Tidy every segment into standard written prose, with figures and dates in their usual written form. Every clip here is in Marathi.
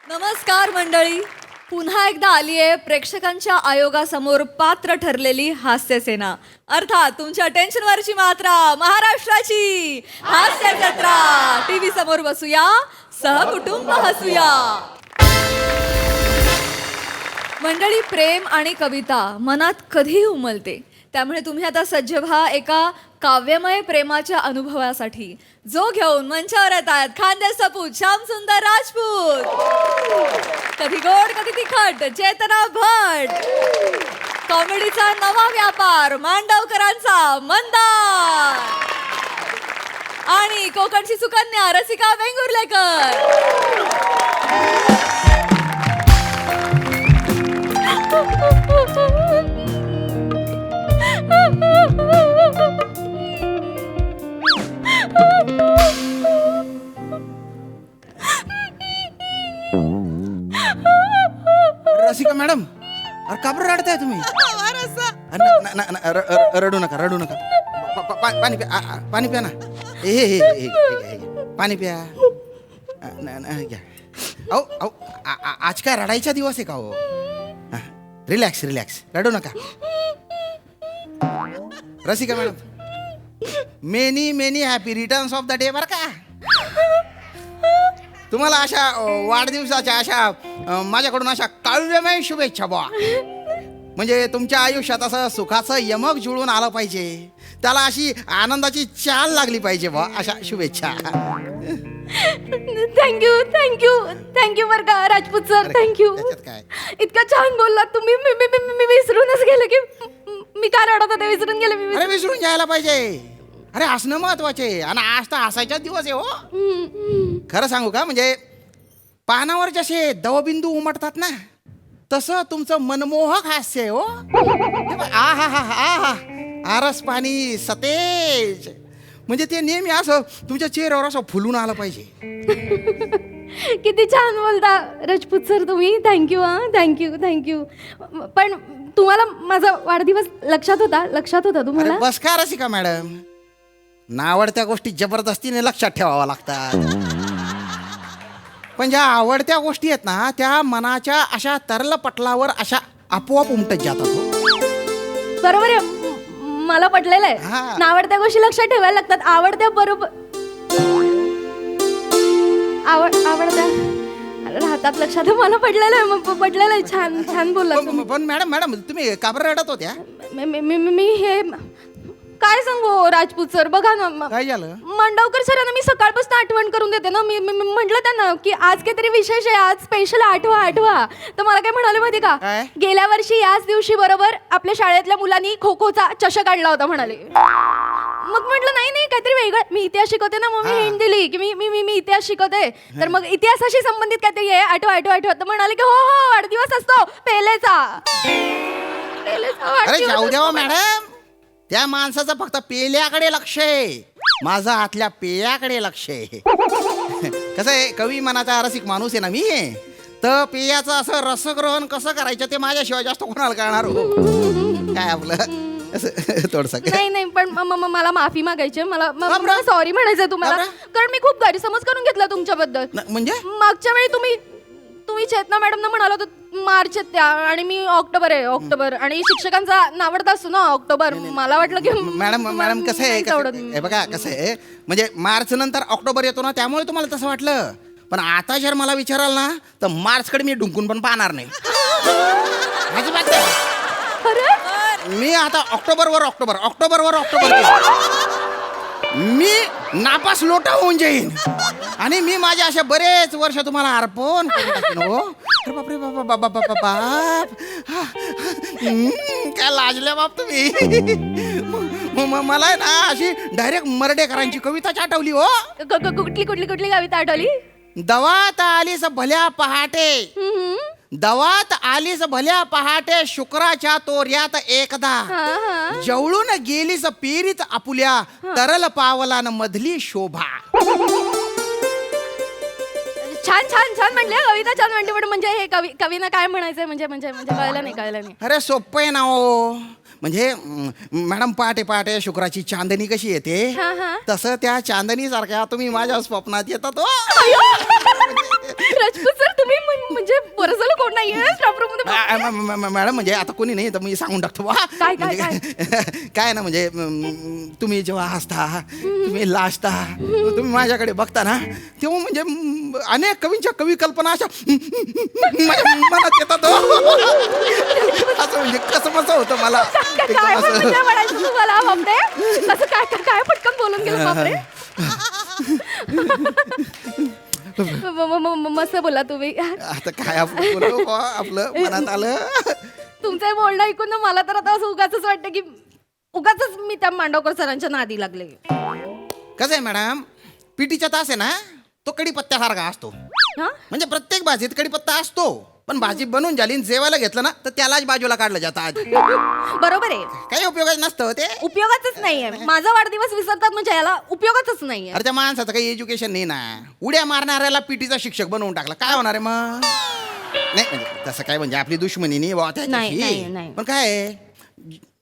नमस्कार मंडळी, पुन्हा एकदा आली आहे प्रेक्षकांच्या आयोगासमोर पात्र ठरलेली हास्यसेना, अर्थात तुमच्या टेन्शनवरची मात्रा महाराष्ट्राची हास्य जत्रा. टीव्ही समोर बसूया, सहकुटुंब हसूया. मंडळी, प्रेम आणि कविता मनात कधीही उमलते, त्यामुळे तुम्ही आता सज्ज व्हा एका काव्यमय प्रेमाच्या अनुभवासाठी, जो घेऊन मंचावर येत आहेत खानदेश सपूत श्यामसुंदर राजपूत, कधी गोड कधी तिखट चेतना भट, कॉमेडीचा नवा व्यापार मांडवकरांचा मंदार आणि कोकणची सुकन्या रसिका वेंगुर्लेकर. रसिका मॅडम, अरे का बरं रडताय तुम्ही? रडू नका रडू नका. पाणी प्या, पाणी प्या ना. पाणी प्या. अहो अहो, आज काय रडायचा दिवस आहे का हो? रिलॅक्स रिलॅक्स, रडू नका. Rasika madam, many many happy returns of the day बरं का. तुम्हाला अशा वाढदिवसाच्या अशा माझ्याकडून अशा काव्यमय शुभेच्छा बुवा. म्हणजे तुमच्या आयुष्यात असं सुखाचं यमक जुळून आलं पाहिजे, त्याला अशी आनंदाची चाल लागली पाहिजे बुवा, अशा शुभेच्छा. थँक्यू थँक्यू थँक्यू बरं का राजपूत सर, थँक्यू. काय इतका छान बोललात तुम्ही. मी विसरूनच गेले की मी काय रडत होते, विसरून गेले मी. अरे विसरून जायला पाहिजे. अरे हसणं महत्वाचे, आणि आज तर हसायचाच दिवस आहे हो. खरं सांगू का, म्हणजे पानावर जसे दवबिंदू उमटतात ना, तसं तुमचं मनमोहक हास्य आहे हो. आ हा हा हा हा, आरस पाणी सतेज. म्हणजे ते नेहमी असं तुमच्या चेहऱ्यावर असं फुलून आलं पाहिजे. किती छान बोलता राजपूत सर तुम्ही. थँक्यू हां, थँक्यू थँक्यू. पण तुम्हाला माझा वाढदिवस लक्षात होता तुम्हाला? अरे बस का रसिका मॅडम, नावडत्या गोष्टी जबरदस्तीने लक्षात ठेवाव्या लागतात. पण ज्या आवडत्या गोष्टी आहेत ना, त्या मनाच्या अशा तरल पटलावर अशा आपोआप उमटत जातात हो. बरोबर आहे, मला पटलेलं आहे. हा. नावडत्या गोष्टी लक्षात ठेवायला लागतात. आवडत्या बरोबर आवडत्या राहतात लक्षात. मला पटलेलं आहे, मग पटलेलं आहे. छान छान बोलला. पण मॅडम मॅडम तुम्ही का बरं रडत होत्या? मी हे काय सांगू राजपूत सर, बघा ना, काय झालं? मंडवकर सरांना मी सकाळपासून आठवण करून देते ना. मी म्हटलं त्यांना की आज काहीतरी विशेष आहे, आज स्पेशल आठवा. तर मला काय म्हणाले माहिती का, काय? गेल्या वर्षी याच दिवशी बरोबर आपल्या शाळेतल्या मुलांनी खो खोचा चषक काढला होता म्हणाले. मग म्हटलं नाही काहीतरी वेगळं. मी इतिहास शिकवते ना, मग मी हिंट दिली की मी इतिहास शिकवते, तर मग इतिहासाशी संबंधित काहीतरी आहे, आठवा. तर म्हणाले की हो वाढदिवस असतो पेलेचा. अरे जाऊ द्यावा मॅडम, त्या माणसाचं फक्त पेल्याकडे लक्ष आहे, माझं आतल्या पेयाकडे लक्ष आहे. कसं आहे, कवी मनाचा रसिक माणूस आहे ना मी, तर पेयाचं असं रसग्रहण कसं करायचं ते माझ्याशिवाय जास्त कोणाला कळणार हो. काय आपलं थोडस. नाही पण मला माफी मागायची. मला सॉरी म्हणायचंय तुम्हाला, कारण मी खूप गैरसमज करून घेतला तुमच्याबद्दल. म्हणजे मागच्या वेळी तुम्ही चेतना मॅडम म्हणाला होता मार्च आहेत त्या, आणि मी ऑक्टोबर आणि शिक्षकांचा नावडता असतो ना ऑक्टोबर. मला वाटलं की मॅडम कसं आहे, बघा कसं आहे, म्हणजे मार्च नंतर ऑक्टोबर येतो ना, त्यामुळे तुम्हाला तसं वाटलं. पण आता जर मला विचाराल ना, तर मार्चकडे मी डुंकून पण पाहणार नाही. अजिबात नाही. मी आता ऑक्टोबरवर मी नापास लोटा होऊन जाईन, आणि मी माझे असे बरेच वर्ष तुम्हाला अर्पण हो. बापरे बाप काय लाजल्या बाप तुम्ही. मला ना अशी डायरेक्ट मर्डेकरांची कविताच आठवली हो. कुठली कविता आठवली? दवात आलीस भल्या पहाटे, दवात आलीस भल्या पहाटे, शुक्राच्या तोऱ्यात एकदा, जवळून गेलीस पेरीत आपुल्या, तरल पावलान मधली शोभा. छान म्हणले, कविता छान म्हणते, पण म्हणजे हे कवीनं काय म्हणायचंय म्हणजे कळलं नाही. अरे सोपं आहे ना हो. म्हणजे मॅडम पहाटे पहाटे शुक्राची चांदणी कशी येते तसं त्या चांदणी सारख्या तुम्ही माझ्या स्वप्नात येतात. राजपूत सर तुम्ही मॅडम म्हणजे आता कोणी नाही तर मी सांगून टाकतो बा. काय, म्हणजे काय ना म्हणजे तुम्ही जेव्हा हसता, तुम्ही लाजता, तुम्ही माझ्याकडे बघता ना, तेव्हा म्हणजे अनेक कवींच्या कवी कल्पना अशा माझ्या मनात येतात हो. असं म्हणजे कसं होतं मला एकदम काय असं. म्हणजे म्हणायचं तुम्हाला बापरे? असं काय काय काय पटकन बोलून गेलं बापरे. मस्त बोला तुम्ही. आता काय आपलं बोलू बुवा, आपलं मनात आलं. तुमचं हे बोलणं ऐकून ना मला तर आता असं उगाच वाटतं की उगाच मी त्या मांडवकर सरांच्या नादी लागले. कसं आहे मॅडम, पिटीचा तास आहे ना तो कढीपत्त्यासारखा असतो. हा? म्हणजे प्रत्येक भाजीत कढीपत्ता असतो, पण भाजी बनून झाली आणि जेवायला घेतलं ना तर त्यालाच बाजूला काढलं जातात. बरोबर आहे. काही उपयोगाचं नसतं ते. उपयोगाचंच नाहीये. माझा वाढदिवस विसरतात म्हणजे याला उपयोगाचंच नाहीये. अरे त्या माणसाचं काही एज्युकेशन नाही ना. उड्या मारणाऱ्याला पीटीचा शिक्षक बनवून टाकला, काय होणार आहे मग? नाही म्हणजे तसं काय म्हणजे आपली दुश्मनी नाही बुवा नाही, त्याच्याशी. नाही. पण काय आहे,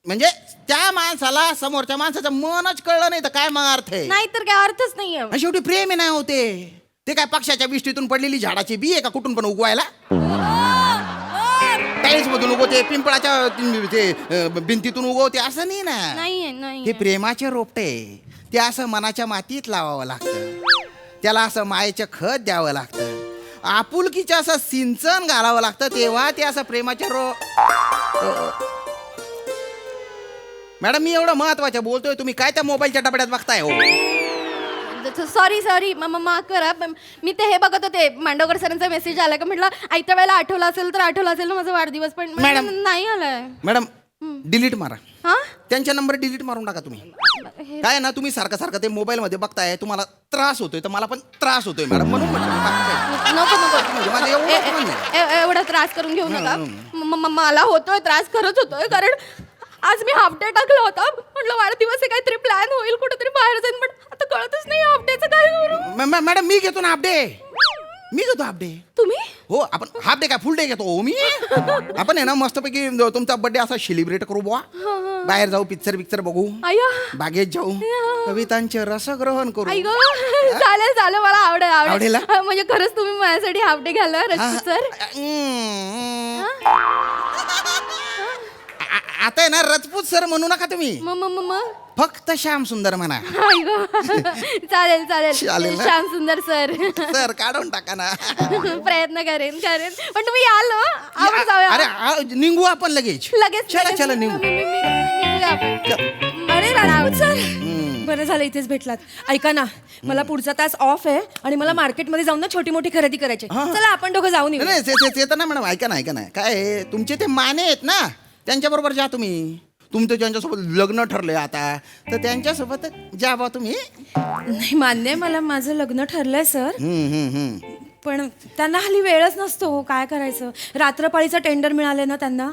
म्हणजे त्या माणसाला समोरच्या माणसाचं मनच कळलं नाही तर काय मग अर्थ आहे? नाही तर काय अर्थच नाहीये. आणि शेवटी प्रेम आहे नाही होते ते काय पक्षाच्या विष्टीतून पडलेली झाडाची बी आहे का कुठून पण उगवायला? टाईल्स मधून उगवते, पिंपळाच्या ते भिंतीतून उगवते असं नाही ना. नाहीये हे नाही. प्रेमाचे रोपटे ते असं मनाच्या मातीत लावावं लागतं, त्याला असं मायेचं खत द्यावं लागतं, आपुलकीचं असं सिंचन घालावं लागतं, तेव्हा ते असं प्रेमाच्या मॅडम मी एवढं महत्वाचं बोलतोय, तुम्ही काय त्या मोबाईलच्या डबड्यात बघताय हो? सॉरी माफ करा. मी ते हे बघत होते मांडवकर सरांचा मेसेज आला का म्हटलं आयत्या वेळेला आठवला असेल ना माझा वाढदिवस, पण मॅडम. नाही आलाय. मॅडम डिलीट मारा, हा त्यांच्या नंबर डिलीट मारून टाका तुम्ही. काय ना तुम्ही सारखं सारखं ते मोबाईल मध्ये बघताय, तुम्हाला त्रास होतोय, तर मला पण त्रास होतोय मॅडम, म्हणून नको माझं एवढं पण नाही. एवढा त्रास करून घेऊ नका. मला होतोय त्रास, खरंच होतोय, कारण आज मी हाफ डे टाकला होता. म्हटलं वाढदिवस आहे, काहीतरी प्लॅन होईल, कुठेतरी बाहेर जाईन, पण आता कळतच नाही हाफ डेचं काय करू. मॅडम मी घेतो ना हाफ डे, मी घेतो हाफ डे. तुम्ही हो आपण हाफ डे काय फुल डे घेतो हो मी. आपण आहे ना मस्तपैकी तुमचा बर्थडे असा सेलिब्रेट करू बुवा, बाहेर जाऊ, पिक्चर बघू, आया बागेत जाऊ, कवितांचे रसग्रहण करू. आई गं, चालेल मला आवडेल आवडेल. ना? म्हणजे खरंच तुम्ही माझ्यासाठी हाफ डे घ्याल रजपूत सर. आता आहे ना रजपूत सर म्हणू नका तुम्ही, मग फक्त श्याम सुंदर म्हणा. आई गं, चालेल चालेल ना? श्याम सुंदर सर. सर काढून टाका ना. प्रयत्न करेन पण तुम्ही याल ना, आपण जाऊया. अरे निघू आपण लगेच. चला निघू. निघूया आपण. अरे राजपूत सर, बरं झालं इथेच भेटलात. ऐका ना, मला पुढचा तास ऑफ आहे आणि मला मार्केटमध्ये जाऊन ना छोटी मोठी खरेदी करायची. चला आपण दोघं जाऊन येऊ. नाही ते तर ना मॅडम, ऐका ना काय आहे, तुमचे ते माने आहेत ना, त्यांच्याबरोबर जा तुम्ही. तुमचं ज्यांच्यासोबत लग्न ठरलंय आता, तर त्यांच्यासोबत जा बा तुम्ही. नाही मान्य आहे मला, माझं लग्न ठरलंय सर, पण त्यांना हल्ली वेळच नसतो. काय करायचं, रात्रपाळीचा टेंडर मिळाले ना त्यांना,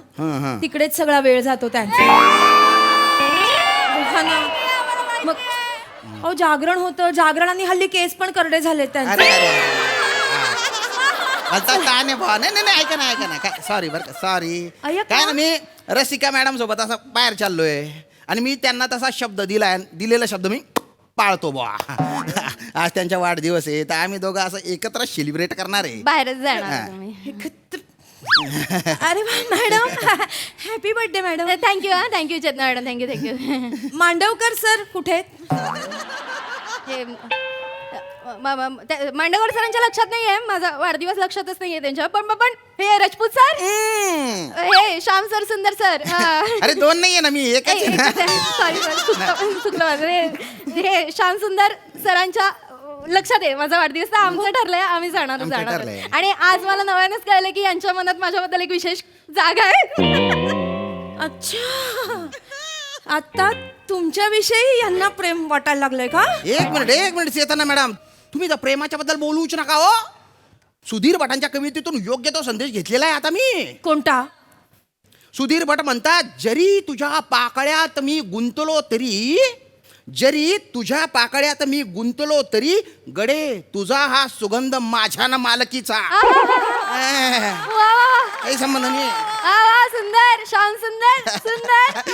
तिकडेच सगळा वेळ जातो त्यांचा. हा ना. मग अहो जागरण होतं, जागरणाने हल्ली केस पण करडे झालेत त्यांचे. नाही ऐका ना काय, सॉरी बरं का, सॉरी. अय्या, काय ना, मी रसिका मॅडम सोबत असं बाहेर चाललोय आणि मी त्यांना तसा शब्द दिलाय, दिलेला शब्द मी पाळतो बुवा. आज त्यांचा वाढदिवस आहे, तर आम्ही दोघं असं एकत्र सेलिब्रेट करणार आहे. बाहेरच जाणार तुम्ही. अरे वा madam, happy birthday madam. Thank you Chetna madam, thank you. Mandavkar sir कुठे आहेत? हे मांडवकर सरांच्या लक्षात नाहीये, माझा वाढदिवस लक्षातच नाहीये त्यांच्या. पण हे राजपूत सर, हे श्याम सर, सुंदर सर. अरे दोन नाहीये ना, मी एकच आहे ना. सॉरी चुकलं माझं. हे श्याम सुंदर सरांच्या लक्षात आहे माझा वाढदिवस, तर आमचं ठरलंय, आम्ही जाणार. ठरलंय. आणि आज मला नव्यानेच कळलं की यांच्या मनात माझ्याबद्दल एक विशेष जागा आहे. अच्छा, आता तुमच्याविषयी यांना प्रेम वाटायला लागलंय का? एक मिनिट चेतना मॅडम, तुम्ही तर प्रेमाच्या बद्दल बोलूच नका हो. सुधीर भटांच्या कवितेतून योग्य तो संदेश घेतलेला आहे आता मी. कोणता? सुधीर भट म्हणतात, जरी तुझ्या पाकळ्यात मी गुंतलो तरी गडे तुझा हा सुगंध माझ्या ना मालकीचा. काही संबंध नाही. सुंदर, श्याम सुंदर.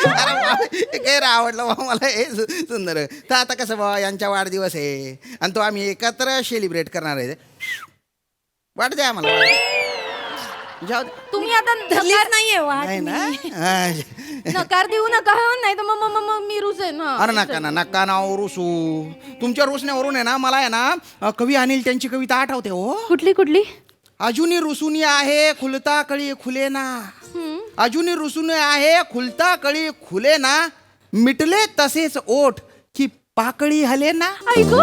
अरे वा, काय आवडलं बा मला हे सुंदर. तर आता कसं बा, यांचा वाढदिवस आहे आणि तो आम्ही एकत्र सेलिब्रेट करणार आहे. वाट द्या मला. जाऊ दे. तुम्ही आता धरलीच नाहीये वाट नाही ना मी. हा. नकार देऊ नका हं, नाही तर मग मी रुसेन हं. अरे नका ना रुसू. तुमच्या रुसण्यावरून आहे ना मला आहे ना कवी अनिल त्यांची कविता आठवते हो. कुठली अजूनी रुसुनी आहे खुलता कळी खुले ना. अजूनी रुसुनी आहे खुलता कळी खुले ना. मिटले तसेच ओठ की पाकळी हले ना. ऐकू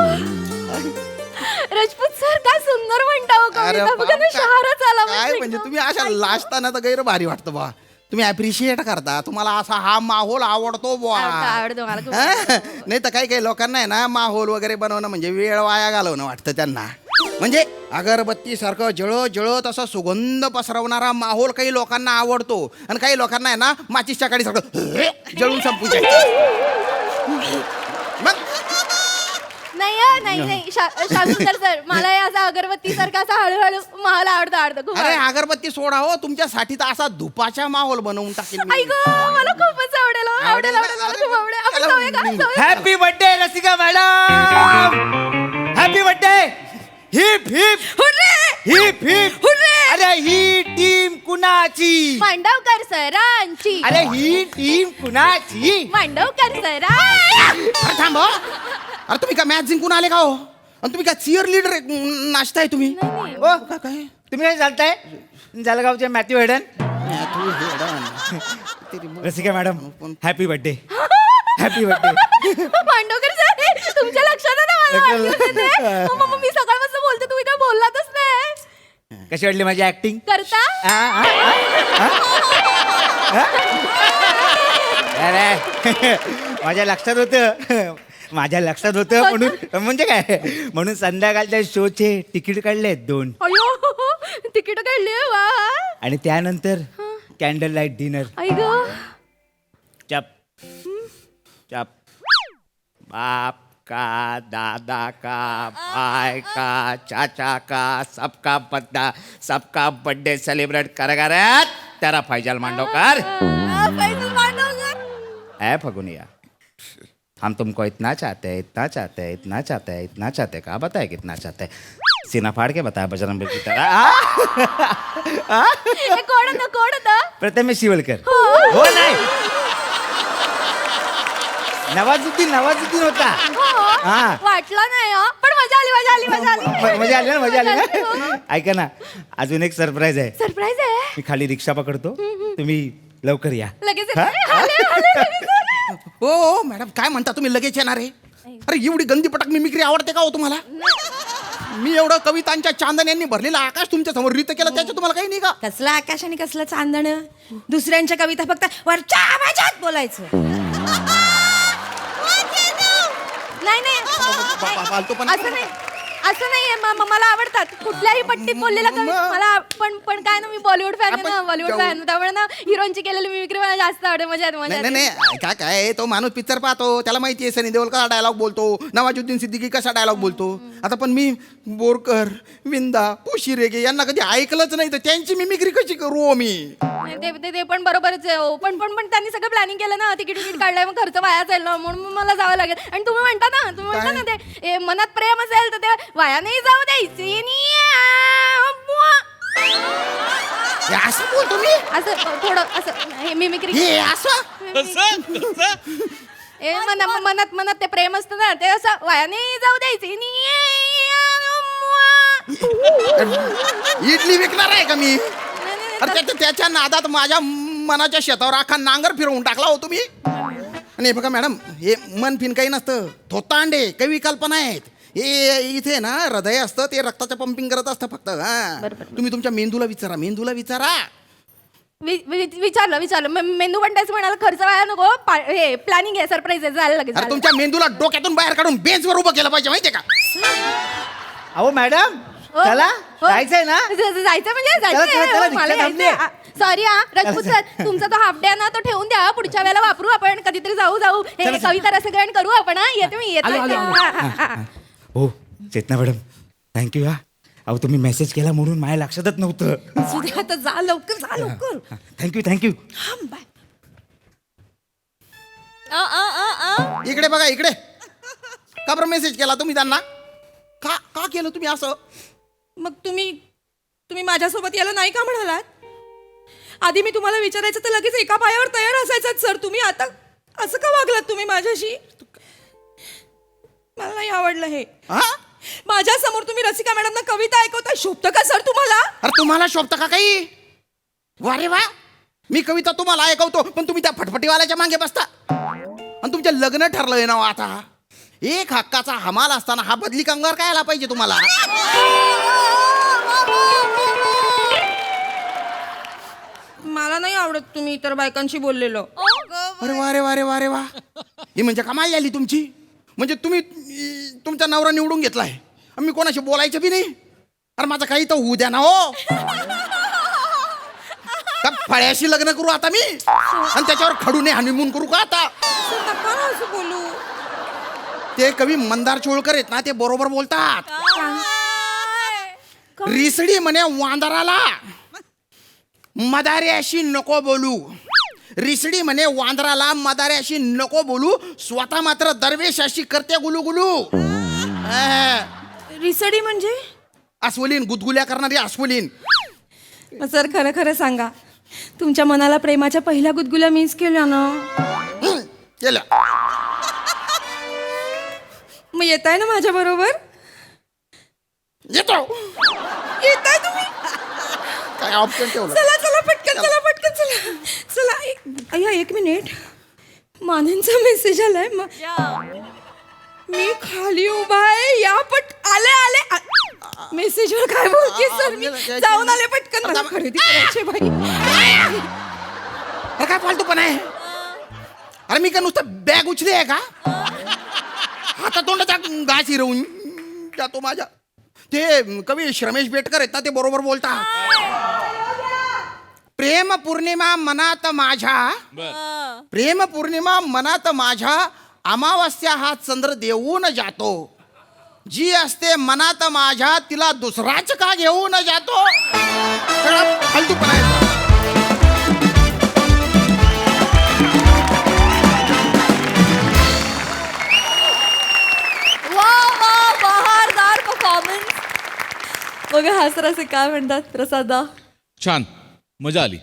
राजपूत सर काय सुंदर म्हणता हो अरे कविता बघा ना, शहरच आला काय म्हणजे म्हणजे एकदम. तुम्ही अशा लाजताना तर गैर भारी वाटतं बा. तुम्ही अप्रिशिएट करता. तुम्हाला असा हा माहोल आवडतो बुवा. आवडतो मला खूप. नाही तर काही काही लोकांना आहे ना माहोल वगैरे बनवणं म्हणजे वेळ वाया घालवणं वाटतं त्यांना. म्हणजे अगरबत्ती सारखं जळत असा सुगंध पसरवणारा माहोल काही लोकांना आवडतो आणि काही लोकांना आहे ना माचीसच्या काडी सारखं जळून संपू मग नाही शांतुतर सर मला हे असं अगरबत्ती सारखं असं हळूहळू मला आवडतं खूप अरे आवडतं. अगरबत्ती सोडा हो तुमच्यासाठी तर असा धुपाचा माहोल बनवून टाकेल मी. ऐक मला खूपच आवडेल हो, आवडेल मला खूप आवडेल. आपण जाऊया का? जाऊया. Happy birthday Rasika madam. Happy birthday. Heap heap heap heap. अरे ही टीम कुणाची? मांडवकर सरांची. अरे ही टीम कुणाची? मांडवकर सरा. अरे थांब हो. अरे तुम्ही का मॅच जिंकून आले का हो? आणि तुम्ही का चिअर लीडर नाचताय तुम्ही? ओ काय तुम्ही काय चालताय? जळगावचे मॅथ्यू हेडन. तू Rasika madam happy birthday. Happy birthday. Mandavkar sir तुमच्या लक्षात आहे ना मला वाटलं ते. मग मी सकाळपासून बोलते तुम्ही काय बोललातच नाही. कशी वाटली माझी ऍक्टिंग? करता अरे माझ्या लक्षात होतं. माझ्या लक्षात होतं म्हणून म्हणजे काय म्हणून संध्याकाळच्या शोचे तिकीट काढले 2 अयो तिकीट काढली वा. आणि त्यानंतर कॅन्डल लाईट डिनर. ऐक चप चप. बाप का दादा का भाई का चाचा का सबका बर्थडे सेलिब्रेट करेगा तेरा फैजल मांडवकर. है फगुनिया हम तुमको इतना चाहते हैं का बताए कितना चाहते हैं. सीना फाड़ के बताया बजरंग की तरह. कोण होतं प्रथमेश शिवलकर. हो नाही नवाजुद्दीन होता. हा. वाटलं नाही हं. पण मजा आली मजा आली ना. ऐका ना अजून एक सरप्राईज आहे. सरप्राईज आहे मी खाली रिक्षा पकडतो तुम्ही लवकर या. लगेच हा? लगेच. हो मॅडम काय म्हणता तुम्ही लगेच येणार आहे? अरे एवढी गंदी पटक मिमिक्री आवडते का हो तुम्हाला? मी एवढं कवितांच्या चांदण्यांनी भरलेलं आकाश तुमच्या समोर रित केलं त्याच्या तुम्हाला काही नाही का? कसला आकाश आणि कसलं चांदण. दुसऱ्यांच्या कविता फक्त वरच्या आवाजात बोलायचं. नाही फालतू पण असं नाहीये मला आवडतात कुठल्याही पट्टीत बोललेला कवी मला पण काय ना मी बॉलिवूड फॅन आहे ना बॉलिवूड फॅन त्यामुळे ना हिरोईनची केलेली मिमिक्री मला जास्त आवडते. मजा नाही काय तो माणूस पिक्चर पाहतो त्याला माहिती आहे सनी देओल कसा डायलॉग बोलतो नवाजुद्दीन सिद्दीकी कसा डायलॉग बोलतो. आता पण मी बोरकर विंदा पोशी रेगे यांना कधी ऐकलंच नाही तर त्यांची मिमिक्री कशी करू हो मी? ते पण बरोबरच आहे हो. पण त्यांनी सगळं प्लॅनिंग केलं ना तिकीट काढलंय मग खर्च वाया जाईल ना म्हणून मला जावं लागेल. आणि तुम्ही म्हणता ना ते मनात प्रेम असेल तर ते वाया नाही जाऊ द्यायचे. हे असं बोलतो मी असं थोडं असं हे मिमिक्री हे असं मनात ते प्रेम असतं ना ते असं वाया नाही जाऊ द्यायचे. इडली विकणार आहे का मी? अरे त्याच्या नादात माझ्या मनाच्या शेतावर अख्खा नांगर फिरवून टाकला हो तुम्ही. आणि बघा मॅडम हे मन फिन काही नसतं थोतांडे कवी कल्पना आहेत. हे इथे ना हृदय असतं ते रक्ताचं पंपिंग करत असतं फक्त. हा तुम्ही तुमच्या मेंदूला विचारा. विचारलं मेंदू बनटायचं म्हणाला खर्च व्हायला नको. हे प्लॅनिंग आहे सरप्राईज आहे झालं लगेच अरे तुमच्या मेंदूला डोक्यातून बाहेर काढून बेंचवर उभं केलं पाहिजे माहितीये का? अहो मॅडम चला जायचंय ना. जायचं म्हणजे चला, जायचं मला रिक्षा थांबली. यायचंय. सॉरी हा राजपूत सर तुमचा तो हाफ डे ना तो ठेवून द्या पुढच्या वेळेला वापरू आपण कधीतरी जाऊ हे कविता रसग्रहण करू आपण. हा येते मी येते. हो चेतना मॅडम थँक्यू. अहो तुम्ही मेसेज केला म्हणून माझ्या लक्षातच नव्हतं. असू दे आता जा लवकर. थँक्यू. बाय. इकडे बघा इकडे का बरं मेसेज केला तुम्ही त्यांना? का केलं तुम्ही असं? मग तुम्ही माझ्यासोबत यायला नाही का म्हणालात? आधी मी तुम्हाला विचारायचं तर लगेच एका पायावर तयार असायचात सर. तुम्ही आता असं का वागलात तुम्ही माझ्याशी? मला नाही आवडलं हे. हा? माझ्या समोर तुम्ही रसिका मॅडमना कविता ऐकवताय. शोभतं का सर तुम्हाला? अरे तुम्हाला शोभतं का काही? वा रे वा, मी कविता तुम्हाला ऐकवतो पण तुम्ही त्या फटफटीवाल्याच्या मागे बसता. आणि तुमचं लग्न ठरलंय ना हो आता. एक हक्काचा हमाल असताना हा बदली कामगार काय आला पाहिजे तुम्हाला? मला नाही आवडत तुम्ही इतर बायकांशी बोललेलो. अरे वा रे वा रे वा रे वा, ही म्हणजे कमाल झाली तुमची. म्हणजे तुम्ही तुमचा नवरा निवडून घेतलाय आणि मी कोणाशी बोलायचं बी नाही. अरे माझं काही तर होऊ द्या ना हो. का फळ्याशी लग्न करू आता मी आणि त्याच्यावर खडूने हनीमून करू का आता? सर, नका ना असं बोलू. ते कवी मंदार चोळकर आहेत ना, ते बरोबर बोलतात. रिसडी म्हणे वांदराला, मदाऱ्याशी नको बोलू. रिसडी म्हणे वांदराला, मदाऱ्याशी नको बोलू, स्वतः मात्र दरवेशाशी करते गुलू गुलू. रिसडी म्हणजे? अस्वलीन, गुदगुल्या करणारी अस्वलीन. सर खरं खरं सांगा, तुमच्या मनाला प्रेमाच्या पहिल्या गुदगुल्या मिस केल्या ना? केलं. मग येताय ना माझ्या बरोबर? येतो. येताय तुम्ही? काय ऑप्शन ठेवलं? चला चला पटकन, चला पटकन, चला चला. अय्या, एक मिनिट. मानेंचा मेसेज आलाय. मी खाली उभा आहे, या आले आले. मेसेजवर काय बोलते सर? मी जाऊन आले पटकन. मला खरेदी करायची बाई. अरे काय फालतू पण आहे? अरे मी काय नुसतं बॅग उचली आहे का? हाता तोंडाचा घास हिरवून जातो माझ्या. ते कवी श्रमेश बेटकर आहेत ना, ते बरोबर बोलतात. प्रेम पौर्णिमा मनात माझ्या, प्रेम पौर्णिमा मनात माझ्या, अमावस्या हा चंद्र देऊन जातो. जी असते मनात माझ्या, तिला दुसराच का घेऊन जातो? फालतू पण आहे. वा वा, बहारदार परफॉर्मन्स. बघा हासरासे काय म्हणतात प्रसादा. छान, मजा आली.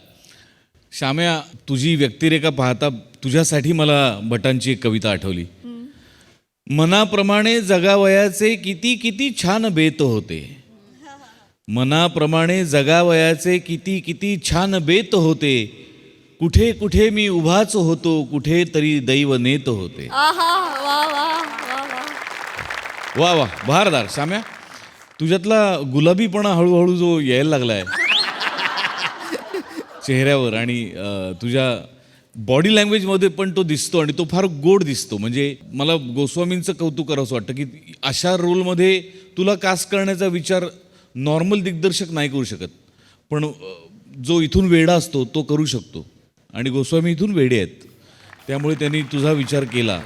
श्याम्या, तुझी व्यक्तिरेखा पाहता तुझ्यासाठी मला भटांची एक कविता आठवली. मनाप्रमाणे जगावयाचे किती किती छान बेत होते. मनाप्रमाणे जगावयाचे किती किती छान बेत होते. कुठे कुठे मी उभाच होतो, कुठे तरी दैव नेत होते. आहा, वा वा वा वा. वा वा, बहारदार. श्याम्या, तुझ्यातला गुलाबीपणा हळूहळू जो यायला लागलाय चेहऱ्यावर आणि तुझ्या बॉडी लँग्वेजमध्ये पण तो दिसतो आणि तो फार गोड दिसतो. म्हणजे मला गोस्वामींचं कौतुक करावंसं वाटतं की अशा रोलमध्ये तुला कास्ट करण्याचा विचार नॉर्मल दिग्दर्शक नाही करू शकत, पण जो इथून वेडा असतो तो करू शकतो. आणि गोस्वामी इथून वेडे आहेत, त्यामुळे त्यांनी तुझा विचार केला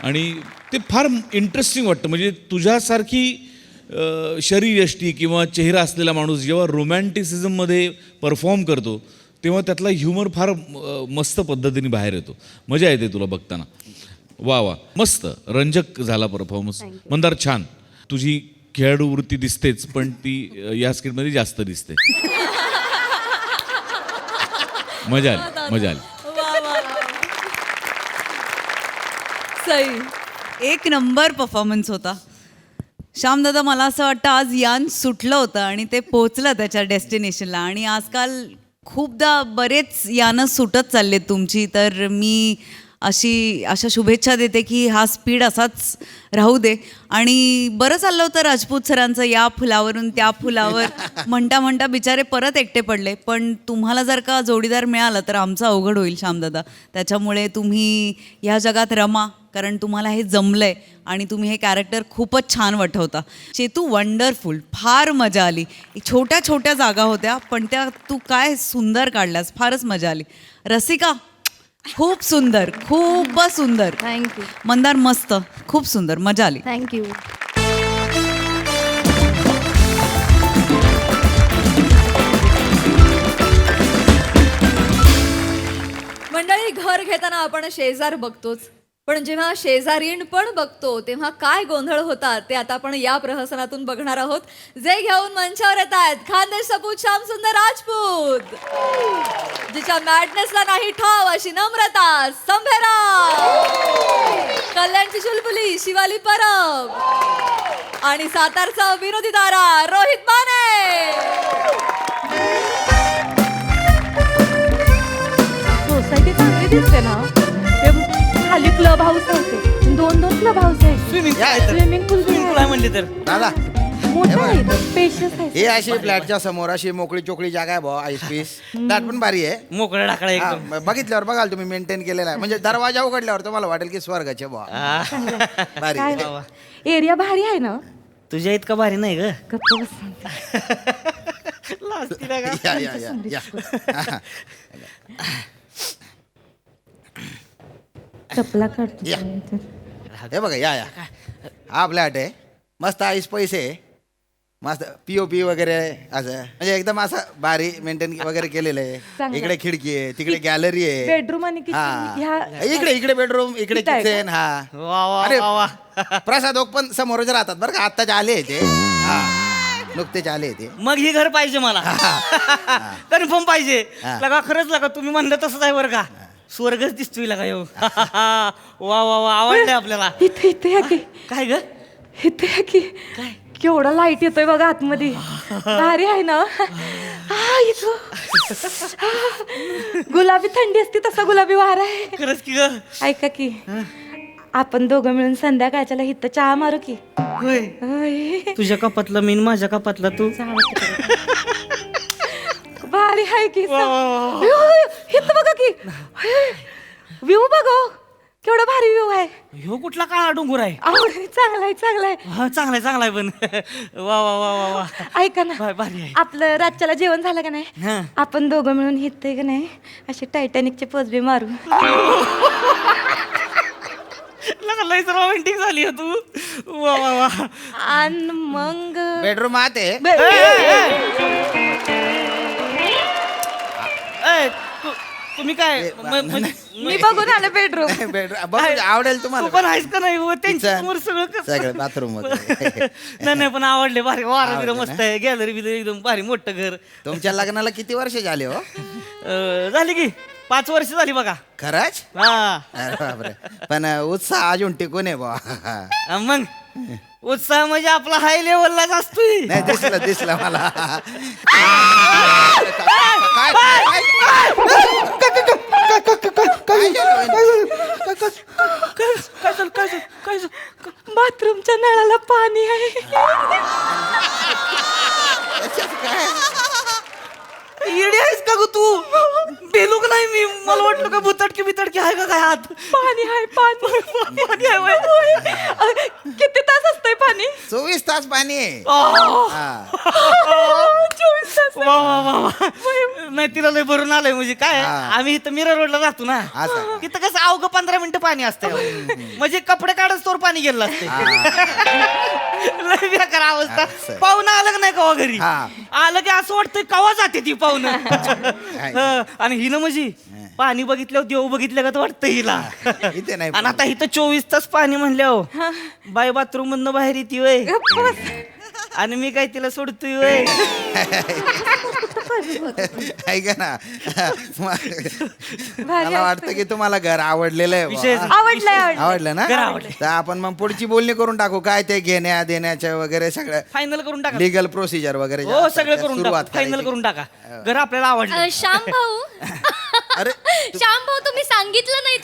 आणि ते फार इंटरेस्टिंग वाटतं. म्हणजे तुझ्यासारखी शरीरयष्टी किंवा चेहरा असलेला माणूस जेव्हा रोमॅन्टिसिझममध्ये परफॉर्म करतो तेव्हा त्यातला ह्युमर फार मस्त पद्धतीने बाहेर येतो. मजा येते तुला बघताना. वा वा, मस्त रंजक झाला परफॉर्मन्स. मंदार, छान. तुझी खेळाडू वृत्ती दिसतेच, पण ती या स्किटमध्ये जास्त दिसते. मजा आली, मजा आली. वा वा वा. सई. एक नंबर परफॉर्मन्स होता श्यामदादा. मला असं वाटतं आज यान सुटलं होतं आणि ते पोहोचलं त्याच्या डेस्टिनेशनला. आणि आजकाल खूपदा बरेच यानं सुटत चाललेत तुमची. तर मी अशा शुभेच्छा देते की हा स्पीड असाच राहू दे. आणि बरं चाललं होतं राजपूत सरांचं, या फुलावरून त्या फुलावर म्हणता म्हणता बिचारे परत एकटे पडले. पण तुम्हाला जर का जोडीदार मिळाला तर आमचं अवघड होईल श्यामदादा. त्याच्यामुळे तुम्ही ह्या जगात रमा, कारण तुम्हाला हे जमलंय आणि तुम्ही हे कॅरेक्टर खूपच छान वठवता. चेतू, वंडरफुल, फार मजा आली. छोट्या छोट्या जागा होत्या पण त्या तू काय सुंदर काढल्यास, फारच मजा आली. रसिका, खूप सुंदर, खूपच सुंदर. थँक्यू मंदार, मस्त, खूप सुंदर, मजा आली. थँक्यू. मंडळी, घर घेताना आपण शेजार बघतोच, पण जेव्हा शेजारीण पण बघतो तेव्हा काय गोंधळ होतात ते आता आपण या प्रहसनातून बघणार आहोत. जे घेऊन मंचावर येत आहेत खानदेश सपूत श्यामसुंदर राजपूत. जिच्या मॅडनेसला नाही ठाव अशी नम्रता संभेरा, कल्याणची चुलबुली शिवाली परब आणि सातारचा विनोदी तारा रोहित माने. सोसायटी चांगली दिसते ना. ते खाली क्लब हाऊस होते, 2 क्लब हाऊस आहे. स्विमिंग पूल काय म्हणले तर दादा मोठा आहे, स्पेशियस आहे. हे अशी फ्लॅटच्या समोर अशी मोकळी चोकळी जागा आहे भाऊ. आईस पीस फ्लॅट पण भारी आहे. मोकळा टाकळा एकदम. हा, बघितल्यावर बघाल तुम्ही मेंटेन केलेला आहे. म्हणजे दरवाजा उघडल्यावर तुम्हाला वाटेल की स्वर्गाचे भाऊ. भारी काय आहे. एरिया भारी आहे ना. तुझ्या इतका भारी नाही ग. गप्प बस. या या या या चपला काढतो. या. हे बघा या या हा फ्लॅट आहे. मस्त आईस पैसे आहे. मस्त पीओपी वगैरे असं म्हणजे एकदम असं भारी मेंटेन वगैरे केलेलं आहे. चांगलं. इकडे खिडकी आहे, तिकडे गॅलरी आहे. बेडरूम आणि kitchen हा ह्या- इकडे बेडरूम, इकडे इथं आहे का? किचन. हा अरे प्रसाद ओक पण समोरच राहतात बरं का. आत्ताच आले ते. हा नुकतेच आले ते. मग ही घर पाहिजे मला. कन्फर्म पाहिजे. हा. लगा खरंच लगा तुम्ही म्हणलं तसंच आहे बरं का. स्वर्गच दिसतोय लगा येऊ. वा वा वा आवडलंय आपल्याला. इथे या की. काय ग इथे या की. केवढा लाईट येतोय बघा आतमध्ये. भारी आहे ना. हा, इथं. गुलाबी थंडी असते तसा गुलाबी वारा आहे. खरंच की ग. ऐका की आपण दोघं मिळून संध्याकाळच्याला इथं चहा मारू की. होय होय. तुझ्या कपातला मी आणि माझ्या कपातला तू. भारी आहे की. वा, वा, वा. इथं बघा की. व्ह्यू बघो केवढा भारी व्ह्यू आहे. ह्यो कुठला काळा डोंगर आहे. चांगला आहे चांगला आहे. हा चांगलाय पण. वा वा वा वा वा. ऐका ना भारी आहे. आपलं रातच्याला जेवण झालं का हा. नाही. आपण दोघं मिळून हिथं का नाही असे टायटॅनिकचे पोचबे मारू. लगा लयच रोमॅन्टिक झाली हो तू. वा वा वा. आणि मग बेडरूम आत आहे. ए, तुम्ही काय मी बघून आले बेडरूम. बेडरूम आवडेल तू तुम्हाला. पण आहेस का नाही हो? त्यांच्या किचन, समोर सगळं कसं सगळं बाथरूम वगैरे. नाही पण आवडले भारी. वारा बिरा आवडलं मस्त आहे. गॅलरी बिलरी एकदम भारी मोठं घर. तुमच्या लग्नाला किती वर्ष झाले हो? झाली की 5 वर्ष झाली बघा. खरंच? हा अरे बापरे. पण उत्साह अजून टिकून आहे बा. मग उत्साह म्हणजे आपला हाय लेवललाच असतोय. नाही दिसलं मला. काय बाथरूमच्या नळाला पाणी आहे. येडी आहेस का ग तू? बेलूक नाही मी. मला वाटलं का भुतडकी बितडकी आहे का काय हात. पाणी आहे पाणी. पाणी आहे होय. किती तास असतंय पाणी. 24 तास पाणी आहे. हा. 24 तास. वा वा वा वा. नाही तिला लय भरून आलंय म्हणजे काय हा. आम्ही इथं मिरर रोडला राहतो ना. असं. तिथं कसं अवघं 15 मिनिटं पाणी असतंय. म्हणजे कपडे काढत तोवर पाणी गेलं असते. लय बेकार अवस्था. असं. पाहुणं आलं का नाही कवा घरी. हा. आलं की असं वाटतंय कवा जाते ती पाहुणं. आणि हिनं म्हणजे पाणी बघितल्यावर देव बघितलं का तर वाटतं हिला. इथे नाही. आणि आता इथं 24 तास पाणी म्हणल्यावर बाय बाथरूम मधनं बाहेर येते वय. आणि मी काय तिला सोडतोय वय. ऐका ना. मला वाटतं की तुम्हाला घर आवडलेलं आहे विशेष. बुवा. आवडलंय. आवडलं ना. घर आवडलंय. तर आपण मग पुढची बोलणी करून टाकू. काय ते घेण्या देण्याच्या वगैरे सगळं फायनल करून टाका. लिगल प्रोसिजर वगैरे हो सगळं करून सुरुवात टाका. फायनल करायची. करून टाका. घर आपल्याला आवडलं. श्याम भाऊ अरे श्याम भाऊ तुम्ही सांगितलं नाही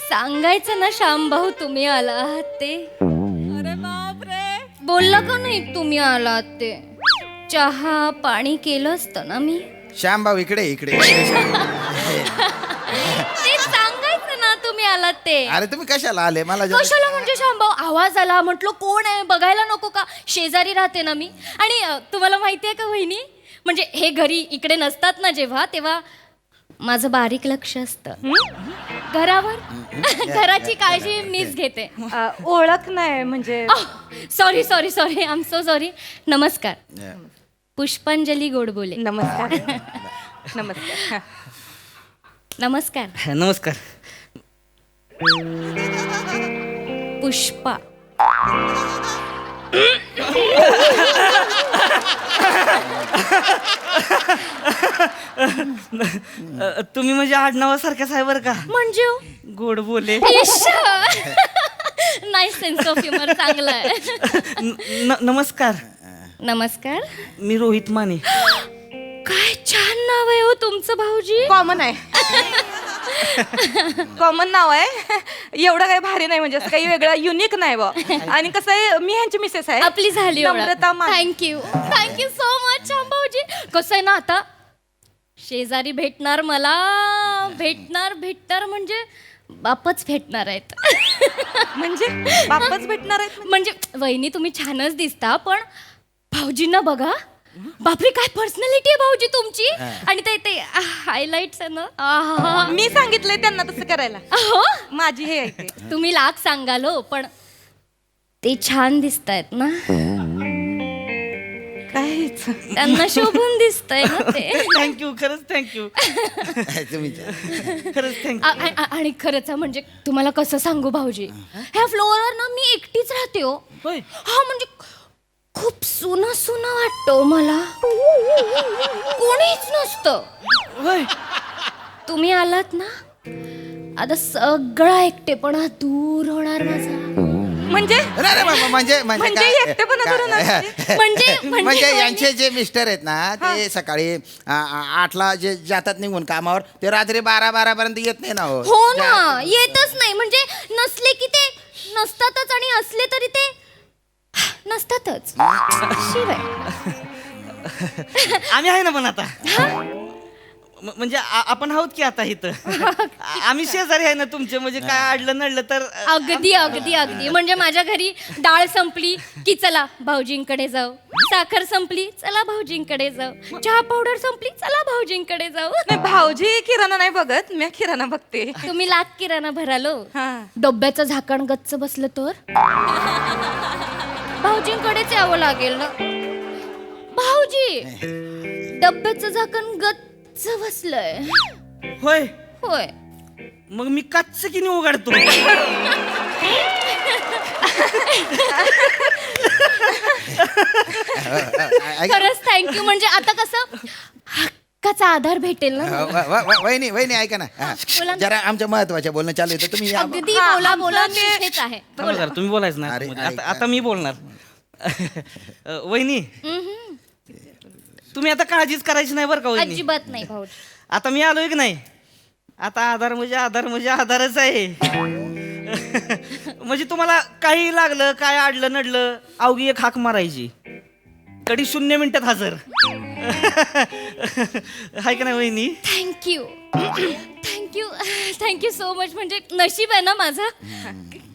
सांगायचं ना श्याम भाऊ तुम्ही आला आहात ते. अरे बापरे. बोलला का नाही तुम्ही आलात ते. चहा पाणी केलं असतं ना मी. श्याम भाऊ इकडे. ते सांगायचं ना तुम्ही आलात ते. अरे तुम्ही कशाला आले मला जरा- कशाला म्हणजे श्याम भाऊ आवाज आला म्हटलं कोण आहे बघायला नको का. शेजारी राहते ना मी. आणि तुम्हाला माहिती आहे का वहिनी म्हणजे हे घरी इकडे नसतात ना जेव्हा तेव्हा माझं बारीक लक्ष असतं घरावर. घराची काळजी मीच घेते. ओळख नाही म्हणजे. Sorry I am so sorry. नमस्कार. पुष्पांजली गोडबोले. नमस्कार. नमस्कार. नमस्कार. नमस्कार. पुष्पा. तुम्ही म्हणजे आडनावासारख्याच आहे बरं का. म्हणजे गोड बोले. नाही, सेन्स ऑफ ह्युमर चांगला आहे. नमस्कार, नमस्कार. मी रोहित माने. काय छान नाव आहे हो तुमचं भाऊजी. कॉमन आहे. कॉमन नाव आहे. एवढं काही भारी नाही, म्हणजे असं काही वेगळं युनिक नाही बा. आणि कसं आहे, मी ह्यांची मिसेस आहे. आपली झाली Namrata Mane. Thank you so much Shyam भाऊजी. कसं आहे ना, आता शेजारी भेटणार मला, भेटणार म्हणजे बापच भेटणार आहेत. म्हणजे बापच भेटणार आहेत. म्हणजे वहिनी तुम्ही छानच दिसता, पण भाऊजींना बघा. बापरे, काय पर्सनॅलिटी आहे भाऊजी तुमची. आणि ते हायलाइट्स आहे ना, आहा. मी सांगितलंय त्यांना तसं करायला. अहो, माझी हे ऐकते. तुम्ही लाख सांगाल हो, पण ते छान दिसतायत ना. काहीच. त्यांना शोभून दिसतंय ना ते. थँक्यू, खरंच थँक्यू. तुम्ही खरंच थँक्यू. आणि खरंच म्हणजे तुम्हाला कसं सांगू भाऊजी, ह्या फ्लोअरवर ना मी एकटीच राहते हो. होय. हा, म्हणजे खूप सुना वाटतो मला. कोणीच नसतं. होय. तुम्ही आलात ना, आता सगळा एकटेपणा दूर होणार माझा. म्हणजे म्हणजे म्हणजे एकटेपणा दूर होणार. म्हणजे यांचे जे मिस्टर आहेत ना, ते सकाळी 8ला जे जातात निघून कामावर, ते रात्री 12 पर्यंत येत नाही ना. हो ना, येतच नाही. म्हणजे नसले की ते नसतातच, आणि असले तरी ते नसतातच. शिवाय आम्ही आहे ना पण आता. म्हणजे आपण आहोत की आता इथं. आम्ही शेजारी आहे ना तुमचे. म्हणजे काय अडलं नडलं तर. अगदी म्हणजे माझ्या घरी डाळ संपली की चला भाऊजींकडे जाऊ, साखर संपली चला भाऊजींकडे जाऊ, चहा पावडर संपली चला भाऊजींकडे जाऊ. नाही, भाऊजी किराणा नाही बघत, मी किराणा बघते. तुम्ही लाख किराणा भरालो. हा. डब्याचं झाकण गच्च बसलं तर भाऊजींकडेच यावं लागेल ना. भाऊजी, डब्याचं झाकण गच्च बसलंय. होय. होय. मग मी कच्च किनी उघडतो. खरंच थँक्यू. म्हणजे आता कसं हक्काचा आधार भेटेल ना. वहिनी ऐका ना. बोला ना. जरा आमच्या महत्वाच्या बोलणं चालू आहे, तर तुम्ही या. अगदी बोला मी इथेच आहे. थांबा जरा, तुम्ही बोलायचं अरे, नाही. ऐक. आता मी बोलणार. वहिनी, तुम्ही आता काळजीच करायची नाही बरं का वहिनी. अजिबात नाही भाऊजी. आता मी आलोय की नाही, आता आधार म्हणजे आधारच आहे. म्हणजे तुम्हाला काही लागलं, काय अडलं नडलं, अवघी एक हाक मारायची, कधी 0 मिनिटात हजर. हाय का नाही वहिनी. Thank you so much. म्हणजे नशीब आहे ना माझं,